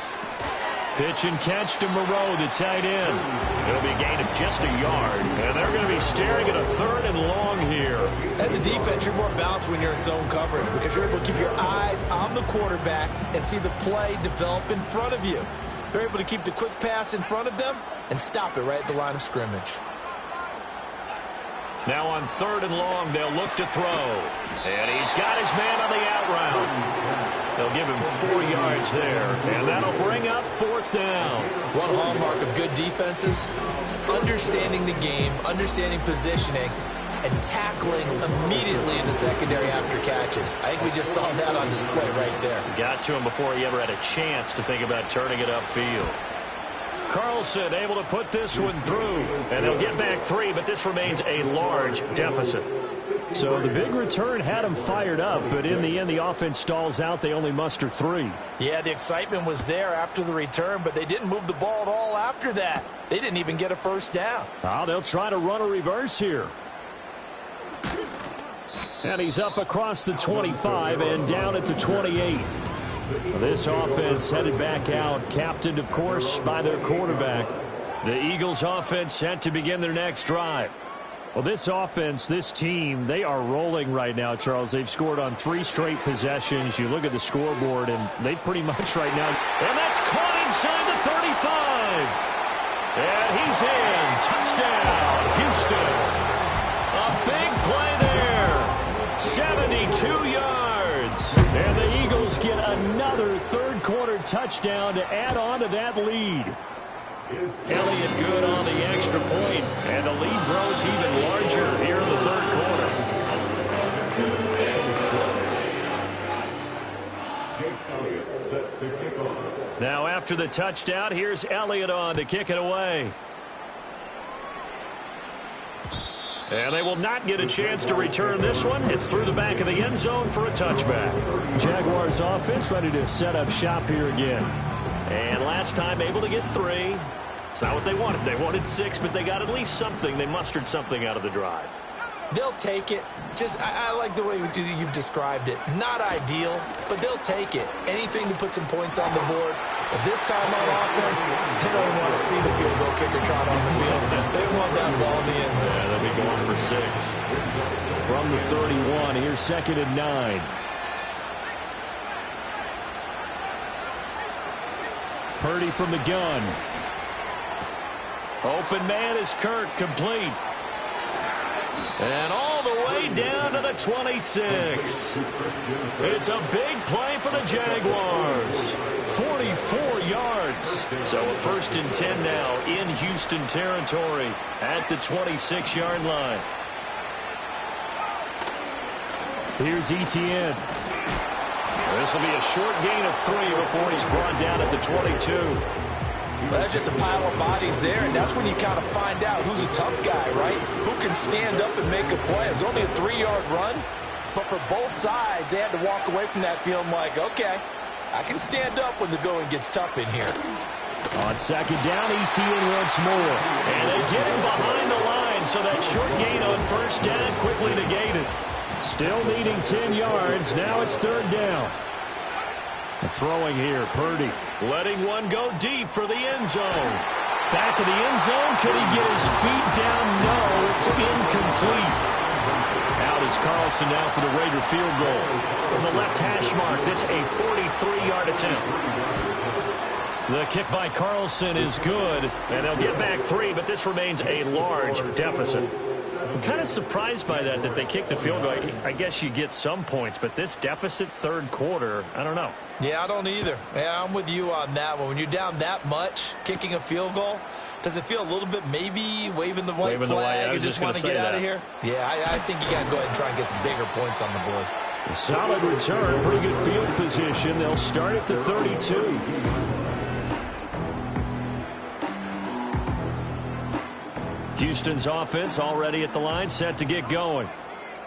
Pitch and catch to Moreau, the tight end. It'll be a gain of just a yard, and they're going to be staring at a 3rd and long here. As a defense, you're more balanced when you're in zone coverage because you're able to keep your eyes on the quarterback and see the play develop in front of you. They're able to keep the quick pass in front of them and stop it right at the line of scrimmage. Now on 3rd and long, they'll look to throw. And he's got his man on the out route. They'll give him 4 yards there, and that'll bring up 4th down. One hallmark of good defenses is understanding the game, understanding positioning, and tackling immediately in the secondary after catches. I think we just saw that on display right there. Got to him before he ever had a chance to think about turning it upfield. Carlson able to put this one through, and they'll get back 3, but this remains a large deficit. So the big return had them fired up, but in the end, the offense stalls out. They only muster 3. Yeah, the excitement was there after the return, but they didn't move the ball at all after that. They didn't even get a first down. Oh, they'll try to run a reverse here. And he's up across the 25 and down at the 28. This offense headed back out, captained, of course, by their quarterback. The Eagles offense set to begin their next drive. Well, this offense, this team, they are rolling right now, Charles. They've scored on 3 straight possessions. You look at the scoreboard, and they pretty much right now. And that's caught inside the 35. And he's in. Touchdown, Houston. A big play there. 72 yards. And the Eagles get another third-quarter touchdown to add on to that lead. Elliott good on the extra point, and the lead grows even larger here in the 3rd quarter. Elliott set to kick off. Now after the touchdown, here's Elliott on to kick it away. And they will not get a chance to return this one. It's through the back of the end zone for a touchback. Jaguars offense ready to set up shop here again. And last time able to get 3. It's not what they wanted. They wanted 6, but they got at least something. They mustered something out of the drive. They'll take it. I like the way you've described it. Not ideal, but they'll take it. Anything to put some points on the board. But this time on offense, they don't even want to see the field goal kicker trot on the field. They want that ball in the end zone. Yeah, they'll be going for 6. From the 31, here's 2nd and 9. Purdy from the gun. Open man is Kirk, complete. And all the way down to the 26. It's a big play for the Jaguars. 44 yards. So a 1st and 10 now in Houston territory at the 26-yard line. Here's Etienne. This will be a short gain of 3 before he's brought down at the 22. Well, that's just a pile of bodies there, and that's when you kind of find out who's a tough guy, right? Who can stand up and make a play. It was only a 3-yard run, but for both sides, they had to walk away from that feeling like, okay, I can stand up when the going gets tough in here. On 2nd down, Etienne once more. And they get him behind the line, so that short gain on 1st down quickly negated. Still needing 10 yards. Now it's 3rd down. Throwing here, Purdy. Letting one go deep for the end zone. Back of the end zone. Could he get his feet down? No, it's incomplete. Out is Carlson now for the Raider field goal. From the left hash mark, this a 43-yard attempt. The kick by Carlson is good, and they'll get back 3, but this remains a large deficit. I'm kind of surprised by that they kicked the field goal. I guess you get some points, but this deficit 3rd quarter, I don't know. Yeah, I don't either. Yeah, I'm with you on that one. When you're down that much, kicking a field goal, does it feel a little bit maybe waving the white flag and just want to get out of here? Yeah, I think you got to go ahead and try and get some bigger points on the board. A solid return, pretty good field position. They'll start at the 32. Houston's offense already at the line, set to get going.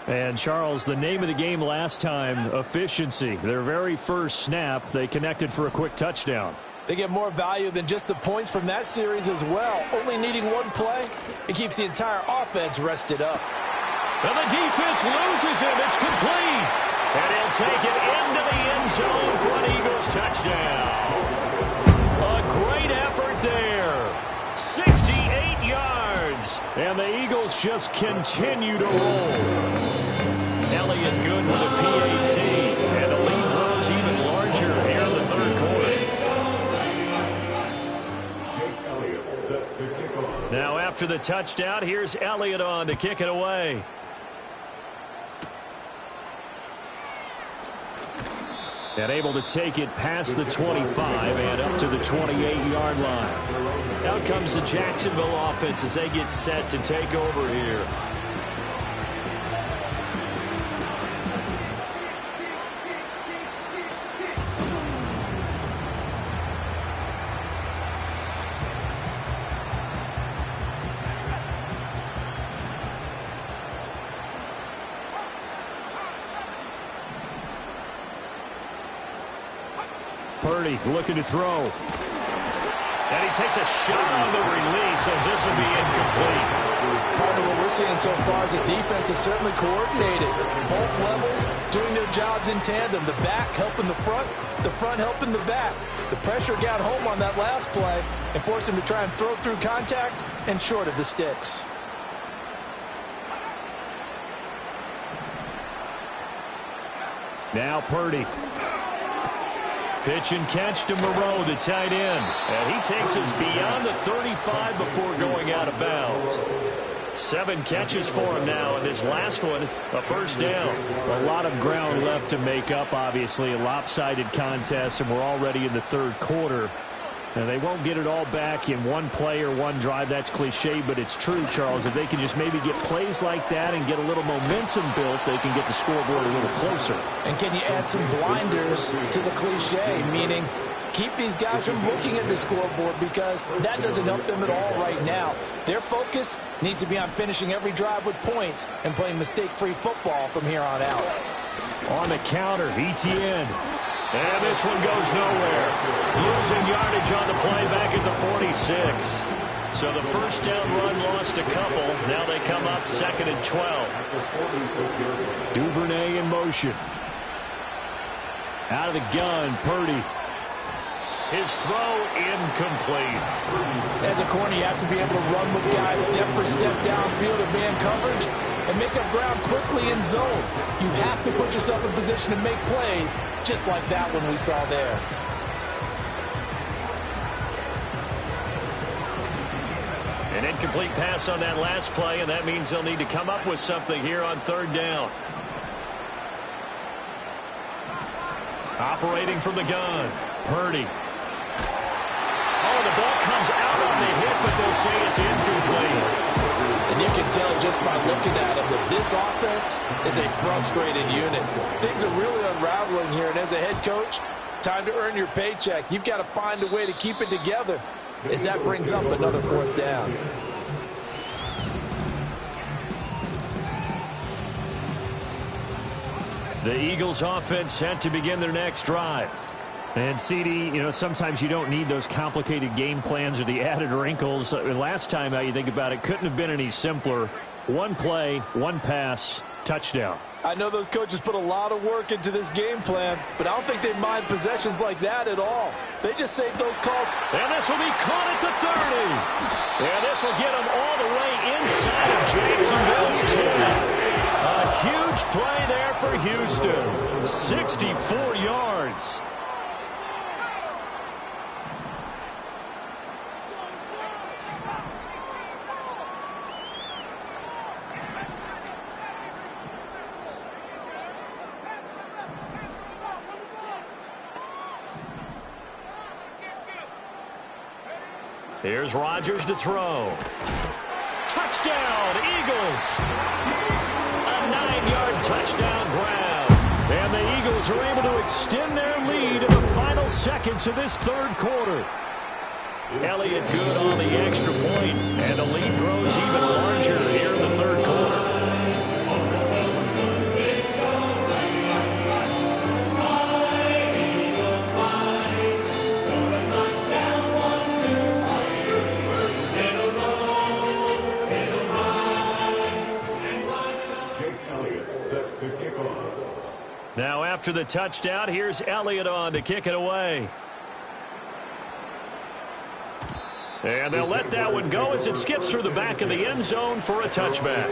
And, Charles, the name of the game last time, efficiency. Their very first snap, they connected for a quick touchdown. They get more value than just the points from that series as well. Only needing one play, it keeps the entire offense rested up. And the defense loses him. It's complete. And he'll take it into the end zone for an Eagles touchdown. A great effort there. 68 yards. And the Eagles just continue to roll. Elliott good with a PAT. And the lead grows even larger here in the 3rd quarter. Now after the touchdown, here's Elliott on to kick it away. And able to take it past the 25 and up to the 28-yard line. Out comes the Jacksonville offense as they get set to take over here. Purdy looking to throw. And he takes a shot on the release as this will be incomplete. Part of what we're seeing so far is the defense is certainly coordinated. Both levels doing their jobs in tandem. The back helping the front helping the back. The pressure got home on that last play and forced him to try and throw through contact and short of the sticks. Now Purdy. Pitch and catch to Moreau, the tight end. And he takes us beyond the 35 before going out of bounds. 7 catches for him now, and this last one, a 1st down. A lot of ground left to make up, obviously. A lopsided contest, and we're already in the 3rd quarter. Now, they won't get it all back in one play or one drive. That's cliche, but it's true, Charles. If they can just maybe get plays like that and get a little momentum built, they can get the scoreboard a little closer. And can you add some blinders to the cliche, meaning keep these guys from looking at the scoreboard, because that doesn't help them at all right now. Their focus needs to be on finishing every drive with points and playing mistake-free football from here on out. On the counter, ETN. And this one goes nowhere. Losing yardage on the play back at the 46. So the first down run lost a couple. Now they come up 2nd and 12. Duvernay in motion. Out of the gun, Purdy. His throw incomplete. As a corner, you have to be able to run with guys step for step downfield in man coverage and make up ground quickly in zone. You have to put yourself in position to make plays, just like that one we saw there. An incomplete pass on that last play, and that means they'll need to come up with something here on 3rd down. Operating from the gun, Purdy. Oh, the ball comes out on the hit, but they'll say it's incomplete. And you can tell just by looking at him that this offense is a frustrated unit. Things are really unraveling here, and as a head coach, time to earn your paycheck. You've got to find a way to keep it together as that brings up another 4th down. The Eagles offense set to begin their next drive. And, CD, you know, sometimes you don't need those complicated game plans or the added wrinkles. Last time, how you think about it, couldn't have been any simpler. One play, one pass, touchdown. I know those coaches put a lot of work into this game plan, but I don't think they mind possessions like that at all. They just save those calls. And this will be caught at the 30. And this will get them all the way inside of Jacksonville's 10. A huge play there for Houston. 64 yards. Here's Rodgers to throw. Touchdown, Eagles! A 9-yard touchdown grab. And the Eagles are able to extend their lead in the final seconds of this 3rd quarter. Elliott good on the extra point, and the lead grows even larger here in the 3rd quarter. Now after the touchdown, here's Elliott on to kick it away. And they'll let that one go as it skips through the back of the end zone for a touchback.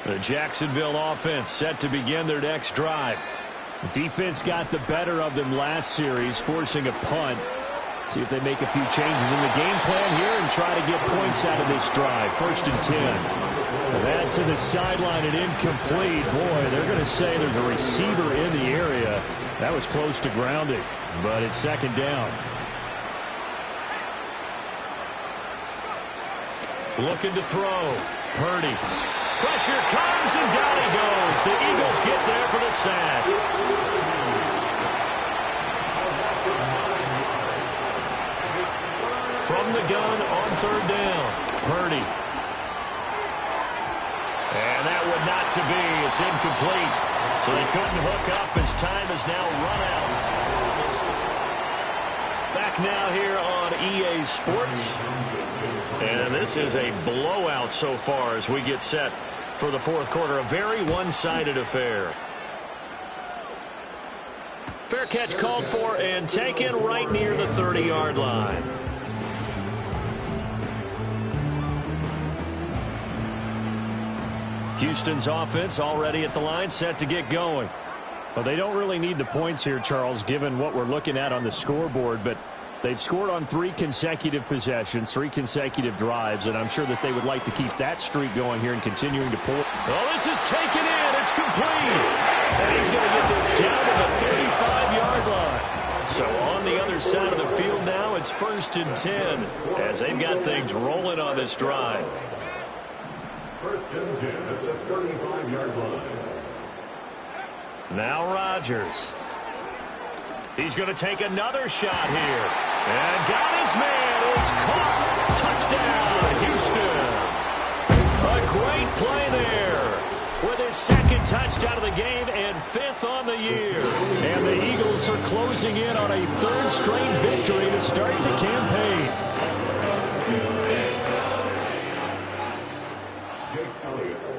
The Jacksonville offense set to begin their next drive. Defense got the better of them last series, forcing a punt. See if they make a few changes in the game plan here and try to get points out of this drive. 1st and 10. That to the sideline and incomplete. Boy, they're going to say there's a receiver in the area. That was close to grounding, but it's 2nd down. Looking to throw. Purdy. Pressure comes and down he goes. The Eagles get there for the sack. From the gun on 3rd down. Purdy. And that would not to be. It's incomplete. So they couldn't hook up as time is now run out. Back now here on EA Sports. And this is a blowout so far as we get set for the 4th quarter. A very one-sided affair. Fair catch called for and taken right near the 30-yard line. Houston's offense already at the line, set to get going. Well, they don't really need the points here, Charles, given what we're looking at on the scoreboard, but they've scored on 3 consecutive possessions, 3 consecutive drives, and I'm sure that they would like to keep that streak going here and continuing to pull. Oh, this is taken in. It's complete. And he's going to get this down to the 35-yard line. So on the other side of the field now, it's 1st and 10 as they've got things rolling on this drive. 1st and 10 at the 35-yard line. Now Rodgers. He's going to take another shot here. And got his man. It's caught. Touchdown, Houston. A great play there. With his 2nd touchdown of the game and 5th on the year. And the Eagles are closing in on a 3rd straight victory to start the campaign.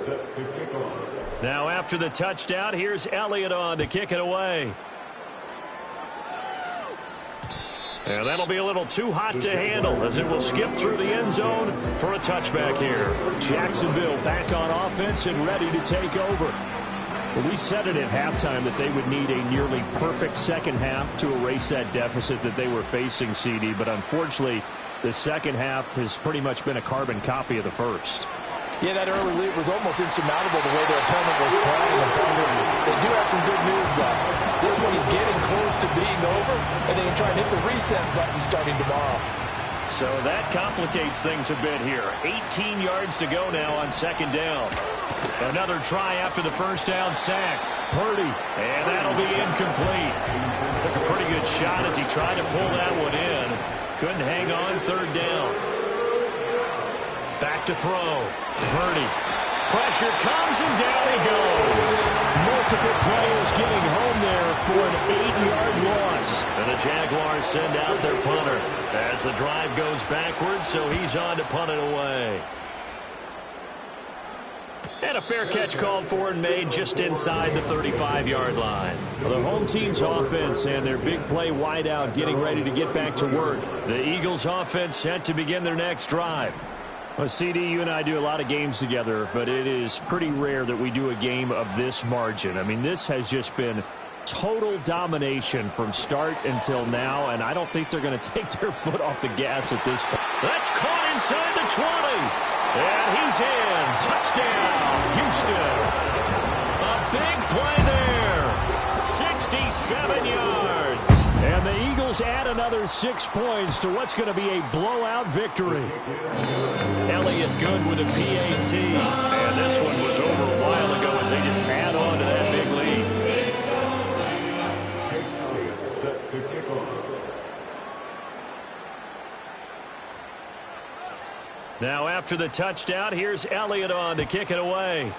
Set to kick off. Now after the touchdown, here's Elliott on to kick it away. And that'll be a little too hot to handle as it will skip through the end zone for a touchback here. Jacksonville back on offense and ready to take over. Well, we said it at halftime that they would need a nearly perfect second half to erase that deficit that they were facing, CD. But unfortunately, the second half has pretty much been a carbon copy of the first. Yeah, that early lead was almost insurmountable the way their opponent was playing. They do have some good news, though. This one is getting close to being over, and they can try and hit the reset button starting tomorrow. So that complicates things a bit here. 18 yards to go now on 2nd down. Another try after the 1st down sack. Purdy, and that'll be incomplete. Took a pretty good shot as he tried to pull that one in. Couldn't hang on 3rd down. Back to throw. Purdy. Pressure comes and down he goes. Multiple players getting home there for an 8-yard loss. And the Jaguars send out their punter as the drive goes backwards, so he's on to punt it away. And a fair catch called for and made just inside the 35-yard line. Well, the home team's offense and their big play wideout getting ready to get back to work. The Eagles' offense set to begin their next drive. Well, CD, you and I do a lot of games together, but it is pretty rare that we do a game of this margin. I mean, this has just been total domination from start until now, and I don't think they're going to take their foot off the gas at this point. That's caught inside the 20. And he's in. Touchdown, Houston. A big play there. 67 yards. And the Eagles add another 6 points to what's going to be a blowout victory. Elliott good with a PAT. And this one was over a while ago as they just add on to that big lead. Set to kick off. Now after the touchdown, here's Elliott on to kick it away.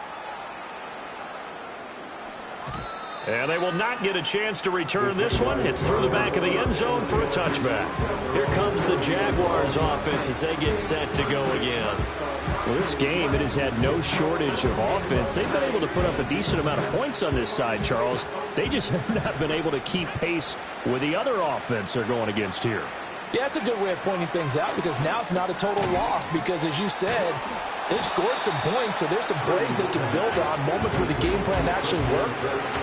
And they will not get a chance to return this one. It's through the back of the end zone for a touchback. Here comes the Jaguars offense as they get set to go again. Well, this game, it has had no shortage of offense. They've been able to put up a decent amount of points on this side, Charles. They just have not been able to keep pace with the other offense they're going against here. Yeah, that's a good way of pointing things out because now it's not a total loss because, as you said, they've scored some points, so there's some plays they can build on, moments where the game plan actually worked.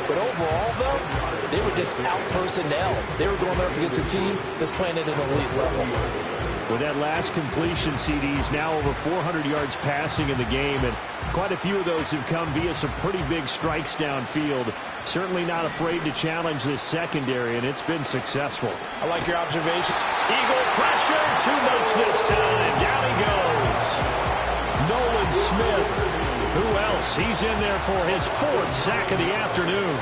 But overall, though, they were just out-personnel. They were going up against a team that's playing at an elite level. With that last completion, CDs now over 400 yards passing in the game, and quite a few of those have come via some pretty big strikes downfield. Certainly not afraid to challenge this secondary, and it's been successful. I like your observation. Eagle pressure, too much this time. Down he goes. Nolan Smith. Who else? He's in there for his 4th sack of the afternoon.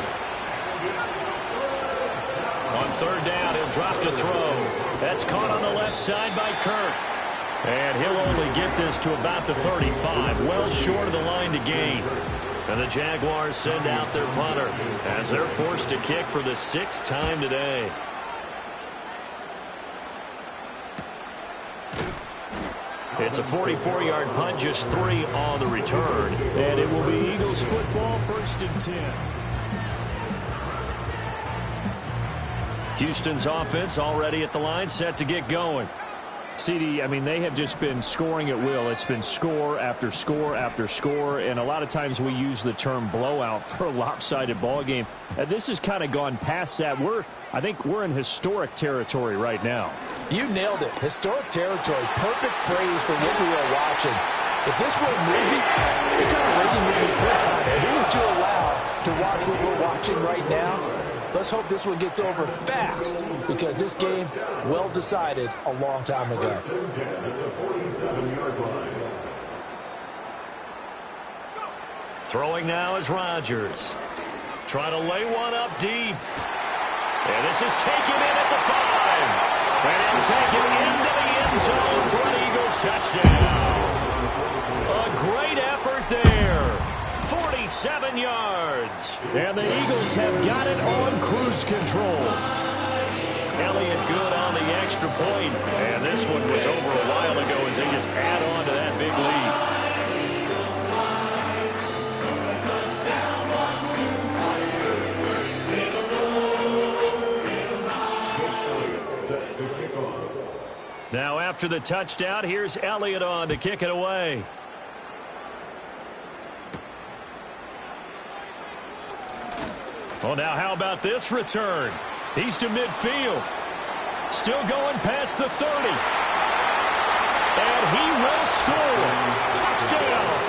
On 3rd down, he'll drop to throw. That's caught on the left side by Kirk. And he'll only get this to about the 35, well short of the line to gain. And the Jaguars send out their punter as they're forced to kick for the 6th time today. It's a 44-yard punt, just 3 on the return. And it will be Eagles football, 1st and 10. Houston's offense already at the line, set to get going. CD, I mean, they have just been scoring at will. It's been score after score after score, and a lot of times we use the term blowout for a lopsided ball game. This has kind of gone past that. I think we're in historic territory right now. You nailed it. Historic territory. Perfect phrase for what we are watching. If this were a movie, what kind of rating would you put on it? Who would you allow to watch what we're watching right now. Let's hope this one gets over fast, because this game, well decided a long time ago. Throwing now is Rodgers. Trying to lay one up deep. And this is taken in at the 5. And he'll take it into the end zone for an Eagles touchdown. A great effort there. 47 yards. And the Eagles have got it on cruise control. Elliott good on the extra point. And this one was over a while ago as they just add on to that big lead. Now after the touchdown, here's Elliott on to kick it away. Well, now how about this return? He's to midfield. Still going past the 30. And he will score. Touchdown.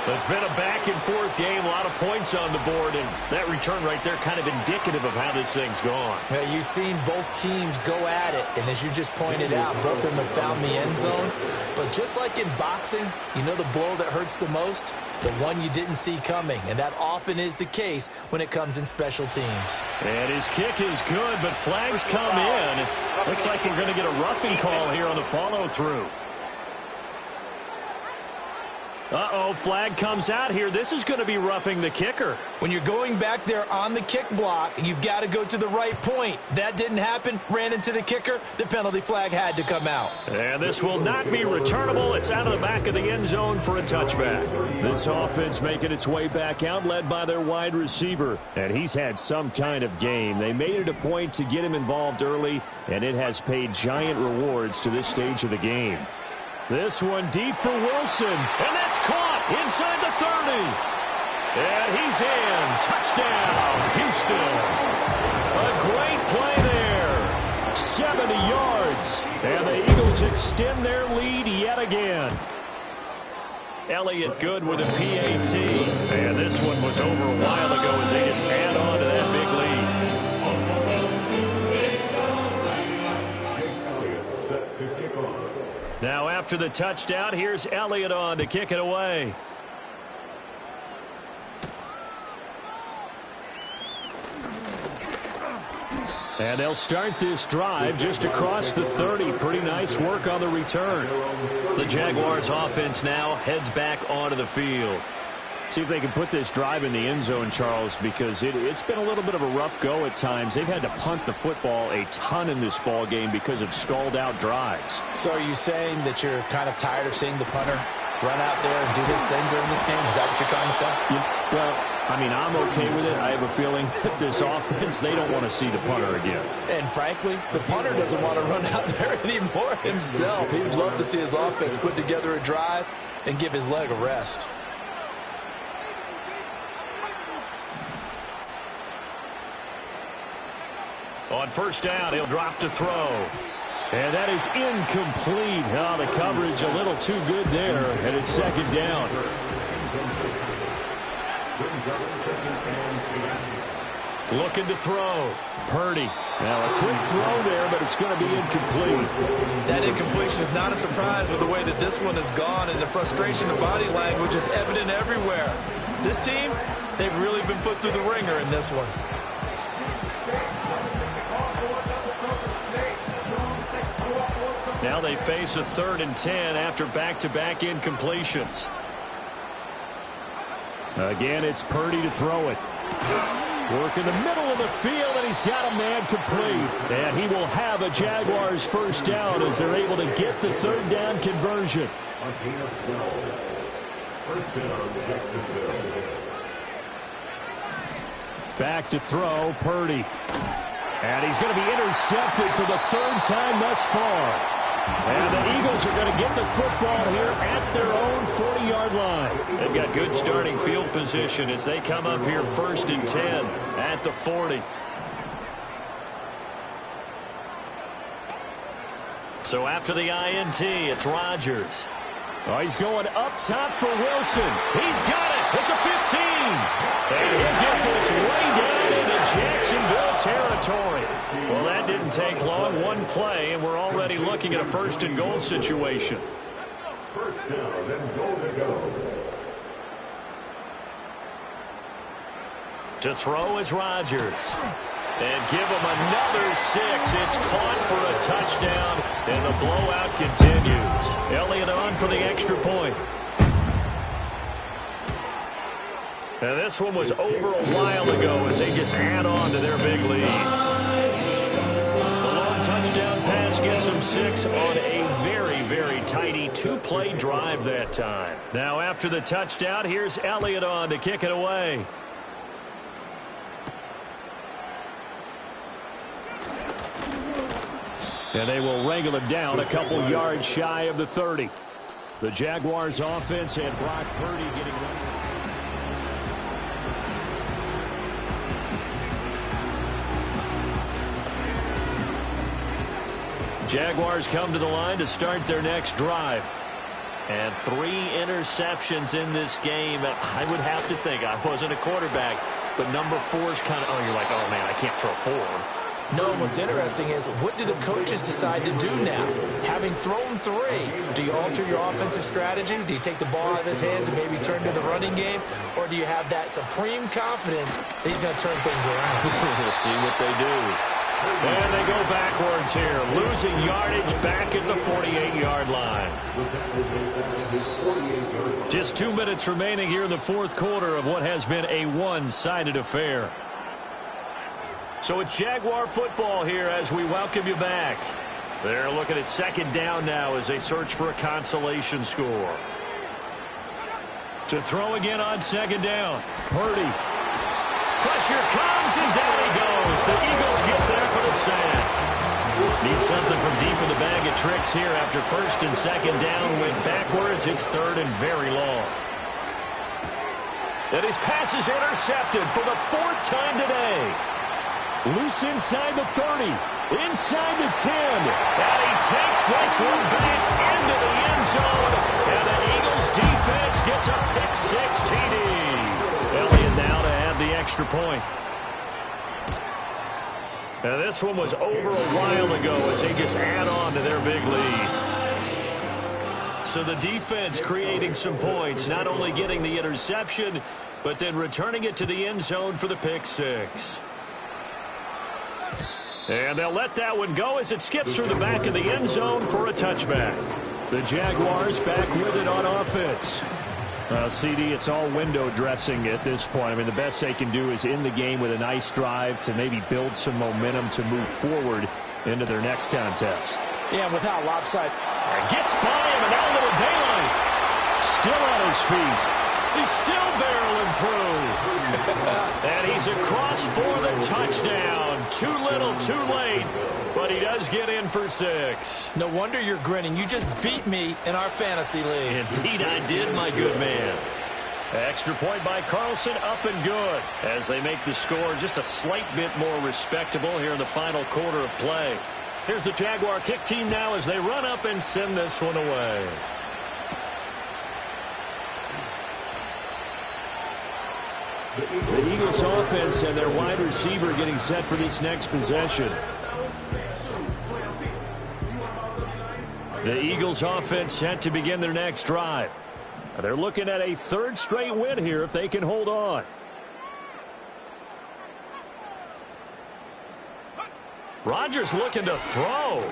It's been a back-and-forth game, a lot of points on the board, and that return right there kind of indicative of how this thing's gone. Yeah, you've seen both teams go at it, and as you just pointed out, both of them have found the end zone. But just like in boxing, you know the blow that hurts the most? The one you didn't see coming, and that often is the case when it comes in special teams. And his kick is good, but flags come in. Looks like we're going to get a roughing call here on the follow-through. Uh-oh, flag comes out here. This is going to be roughing the kicker. When you're going back there on the kick block, you've got to go to the right point. That didn't happen. Ran into the kicker. The penalty flag had to come out. And this will not be returnable. It's out of the back of the end zone for a touchback. This offense making its way back out, led by their wide receiver. And he's had some kind of game. They made it a point to get him involved early, and it has paid giant rewards to this stage of the game. This one deep for Wilson. And that's caught inside the 30. And he's in. Touchdown, Houston. A great play there. 70 yards. And the Eagles extend their lead yet again. Elliott good with a PAT. And this one was over a while ago as they just add on to that big lead. Now after the touchdown, here's Elliott on to kick it away. And they'll start this drive just across the 30. Pretty nice work on the return. The Jaguars offense now heads back onto the field. See if they can put this drive in the end zone, Charles, because it's been a little bit of a rough go at times. They've had to punt the football a ton in this ball game because of stalled-out drives. So are you saying that you're kind of tired of seeing the punter run out there and do his thing during this game? Is that what you're trying to say? Yeah, well, I mean, I'm okay with it. I have a feeling that this offense, they don't want to see the punter again. And frankly, the punter doesn't want to run out there anymore himself. He'd love to see his offense put together a drive and give his leg a rest. On first down, he'll drop to throw. And that is incomplete. Oh, the coverage a little too good there, and it's second down. Looking to throw. Purdy. Now a quick throw there, but it's going to be incomplete. That incompletion is not a surprise with the way that this one has gone, and the frustration of body language is evident everywhere. This team, they've really been put through the ringer in this one. Now they face a 3rd and 10 after back-to-back incompletions. Again, it's Purdy to throw it. Work in the middle of the field, and he's got a man complete. And he will have a Jaguars first down as they're able to get the 3rd down conversion. Back to throw, Purdy. And he's going to be intercepted for the 3rd time thus far. And the Eagles are going to get the football here at their own 40-yard line. They've got good starting field position as they come up here 1st and 10 at the 40. So after the INT, it's Rodgers. Oh, he's going up top for Wilson. He's got it. at the 15. And he'll get this way down into Jacksonville territory. Well, that didn't take long. One play, and we're already looking at a first and goal situation. First down and goal to go. To throw is Rodgers. And give him another 6. It's caught for a touchdown, and the blowout continues. Elliott on for the extra point. And this one was over a while ago as they just add on to their big lead. The long touchdown pass gets them 6 on a very, very tidy 2-play drive that time. Now after the touchdown, here's Elliott on to kick it away. And they will wrangle him down a couple yards shy of the 30. The Jaguars offense had Brock Purdy getting ready. Jaguars come to the line to start their next drive. And 3 interceptions in this game. I would have to think, I wasn't a quarterback, but number 4 is kind of, oh, you're like, oh, man, I can't throw 4. No, what's interesting is what do the coaches decide to do now? Having thrown 3, do you alter your offensive strategy? Do you take the ball out of his hands and maybe turn to the running game? Or do you have that supreme confidence that he's going to turn things around? We'll see what they do. And they go backwards here, losing yardage back at the 48-yard line. Just 2 minutes remaining here in the fourth quarter of what has been a one-sided affair. So it's Jaguar football here as we welcome you back. They're looking at second down now as they search for a consolation score. To throw again on second down. Purdy. Pressure comes and down he goes. The Eagles get there for the sack. Need something from deep in the bag of tricks here after first and second down. Went backwards. It's third and very long. And his pass is intercepted for the 4th time today. Loose inside the 30, inside the 10. And he takes this one back into the end zone. And the Eagles defense gets a pick-6 TD. Elliott now to have the extra point. And this one was over a while ago as they just add on to their big lead. So the defense creating some points, not only getting the interception, but then returning it to the end zone for the pick-6. And they'll let that one go as it skips through the back of the end zone for a touchback. The Jaguars back with it on offense. CD, it's all window dressing at this point. I mean, the best they can do is in the game with a nice drive to maybe build some momentum to move forward into their next contest. Yeah, with how lopsided. Gets by him, and now a little daylight. Still on his feet. He's still barreling through. And he's across for the touchdown. Too little, too late. But he does get in for 6. No wonder you're grinning. You just beat me in our fantasy league. Indeed I did, my good man. Extra point by Carlson, up and good. As they make the score just a slight bit more respectable here in the final quarter of play. Here's the Jaguar kick team now as they run up and send this one away. The Eagles offense and their wide receiver getting set for this next possession. The Eagles offense set to begin their next drive. They're looking at a 3rd straight win here if they can hold on. Rodgers looking to throw.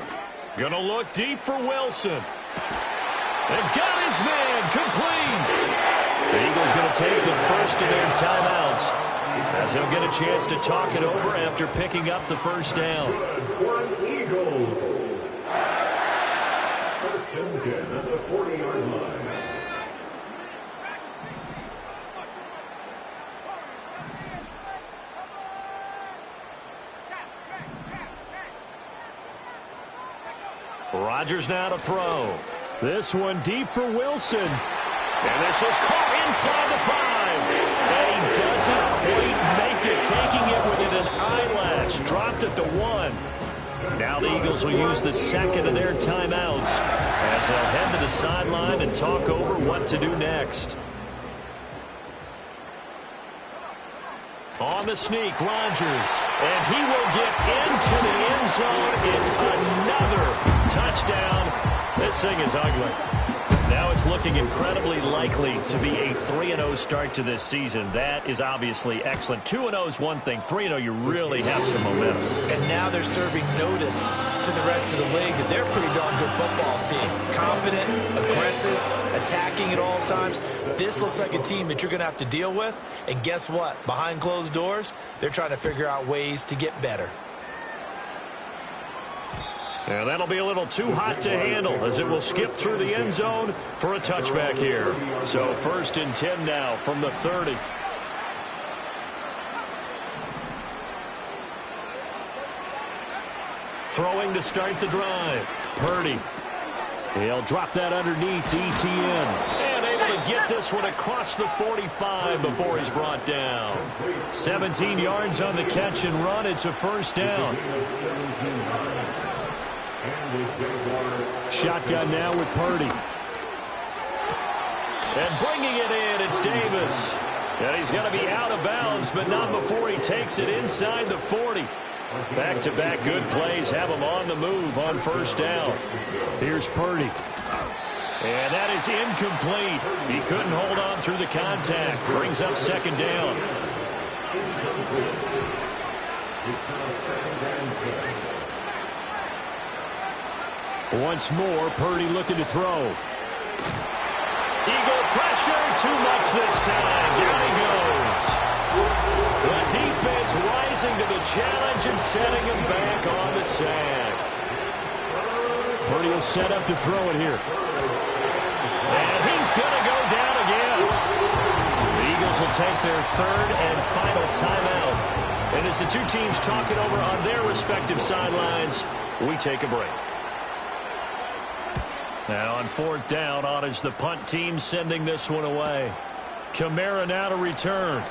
Gonna look deep for Wilson. And got his man complete. The Eagles going to take the first of their timeouts as they'll get a chance to talk it over after picking up the first down. Eagles. First and 10 at the 40-yard line. Rodgers now to throw. This one deep for Wilson. And this is caught inside the 5. And he doesn't quite make it, taking it within an eyelash. Dropped at the 1. Now the Eagles will use the second of their timeouts as they'll head to the sideline and talk over what to do next. On the sneak, Rodgers. And he will get into the end zone. It's another touchdown. This thing is ugly. Now it's looking incredibly likely to be a 3-0 start to this season. That is obviously excellent. 2-0 is one thing. 3-0, you really have some momentum. And now they're serving notice to the rest of the league that they're a pretty darn good football team. Confident, aggressive, attacking at all times. This looks like a team that you're going to have to deal with. And guess what? Behind closed doors, they're trying to figure out ways to get better. And that'll be a little too hot to handle as it will skip through the end zone for a touchback here. So 1st and 10 now from the 30. Throwing to start the drive. Purdy. He'll drop that underneath to ETN. And able to get this one across the 45 before he's brought down. 17 yards on the catch and run. It's a 1st down. Shotgun now with Purdy. And bringing it in, it's Davis. And he's going to be out of bounds, but not before he takes it inside the 40. Back-to-back good plays have him on the move on 1st down. Here's Purdy. And that is incomplete. He couldn't hold on through the contact. Brings up 2nd down. Once more, Purdy looking to throw. Eagle pressure, too much this time. Down he goes. The defense rising to the challenge and setting him back on the sack. Purdy will set up to throw it here. And he's going to go down again. The Eagles will take their 3rd and final timeout. And as the two teams talk it over on their respective sidelines, we take a break. Now on 4th down, on is the punt team sending this one away. Kamara now to return.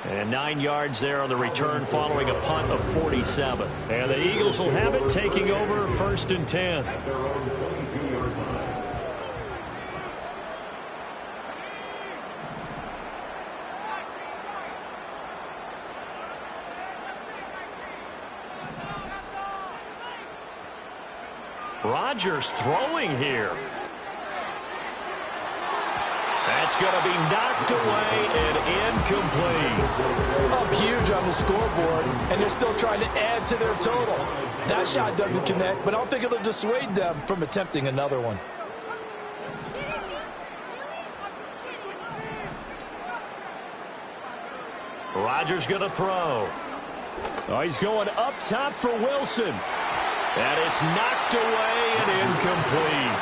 And 9 yards there on the return following a punt of 47. And the Eagles will have it taking over 1st and 10. Rodgers throwing here. That's going to be knocked away and incomplete. Up huge on the scoreboard, and they're still trying to add to their total. That shot doesn't connect, but I don't think it'll dissuade them from attempting another one. Rodgers going to throw. Oh, he's going up top for Wilson. And it's knocked away and incomplete.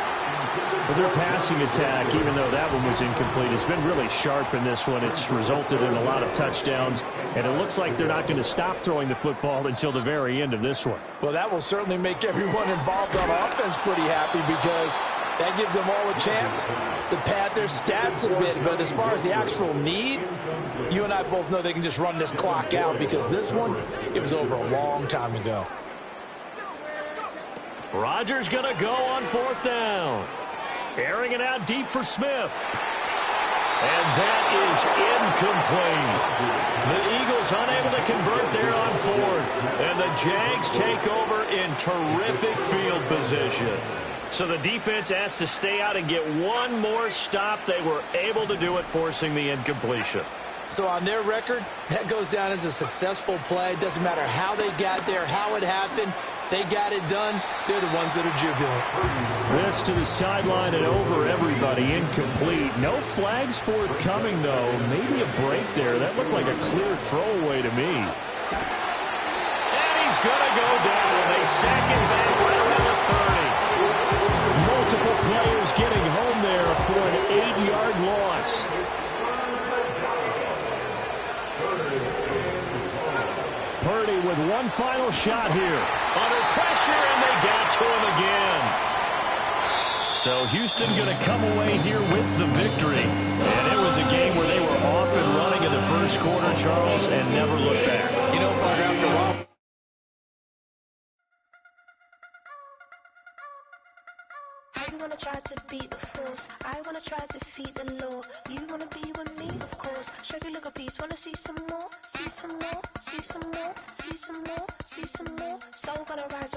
But their passing attack, even though that one was incomplete, has been really sharp in this one. It's resulted in a lot of touchdowns, and it looks like they're not going to stop throwing the football until the very end of this one. Well, that will certainly make everyone involved on offense pretty happy because that gives them all a chance to pad their stats a bit. But as far as the actual need, you and I both know they can just run this clock out because this one, it was over a long time ago. Rodgers going to go on 4th down. Airing it out deep for Smith. And that is incomplete. The Eagles unable to convert there on 4th. And the Jags take over in terrific field position. So the defense has to stay out and get one more stop. They were able to do it, forcing the incompletion. So on their record, that goes down as a successful play. Doesn't matter how they got there, how it happened. They got it done. They're the ones that are jubilant. This to the sideline and over everybody. Incomplete. No flags forthcoming, though. Maybe a break there. That looked like a clear throwaway to me. And he's going to go down. They sack him back right around the 30. Multiple players getting home there for an 8-yard loss. Purdy with one final shot here. Under pressure, and they got to him again. So Houston going to come away here with the victory. And it was a game where they were off and running in the first quarter, Charles, and never looked back. You know, partner, after a while. You wanna try to beat the force, I wanna try to defeat the law. You wanna be with me, of course. Show you look a piece just wanna see some more, see some more, see some more, see some more, see some more. So I'm gonna rise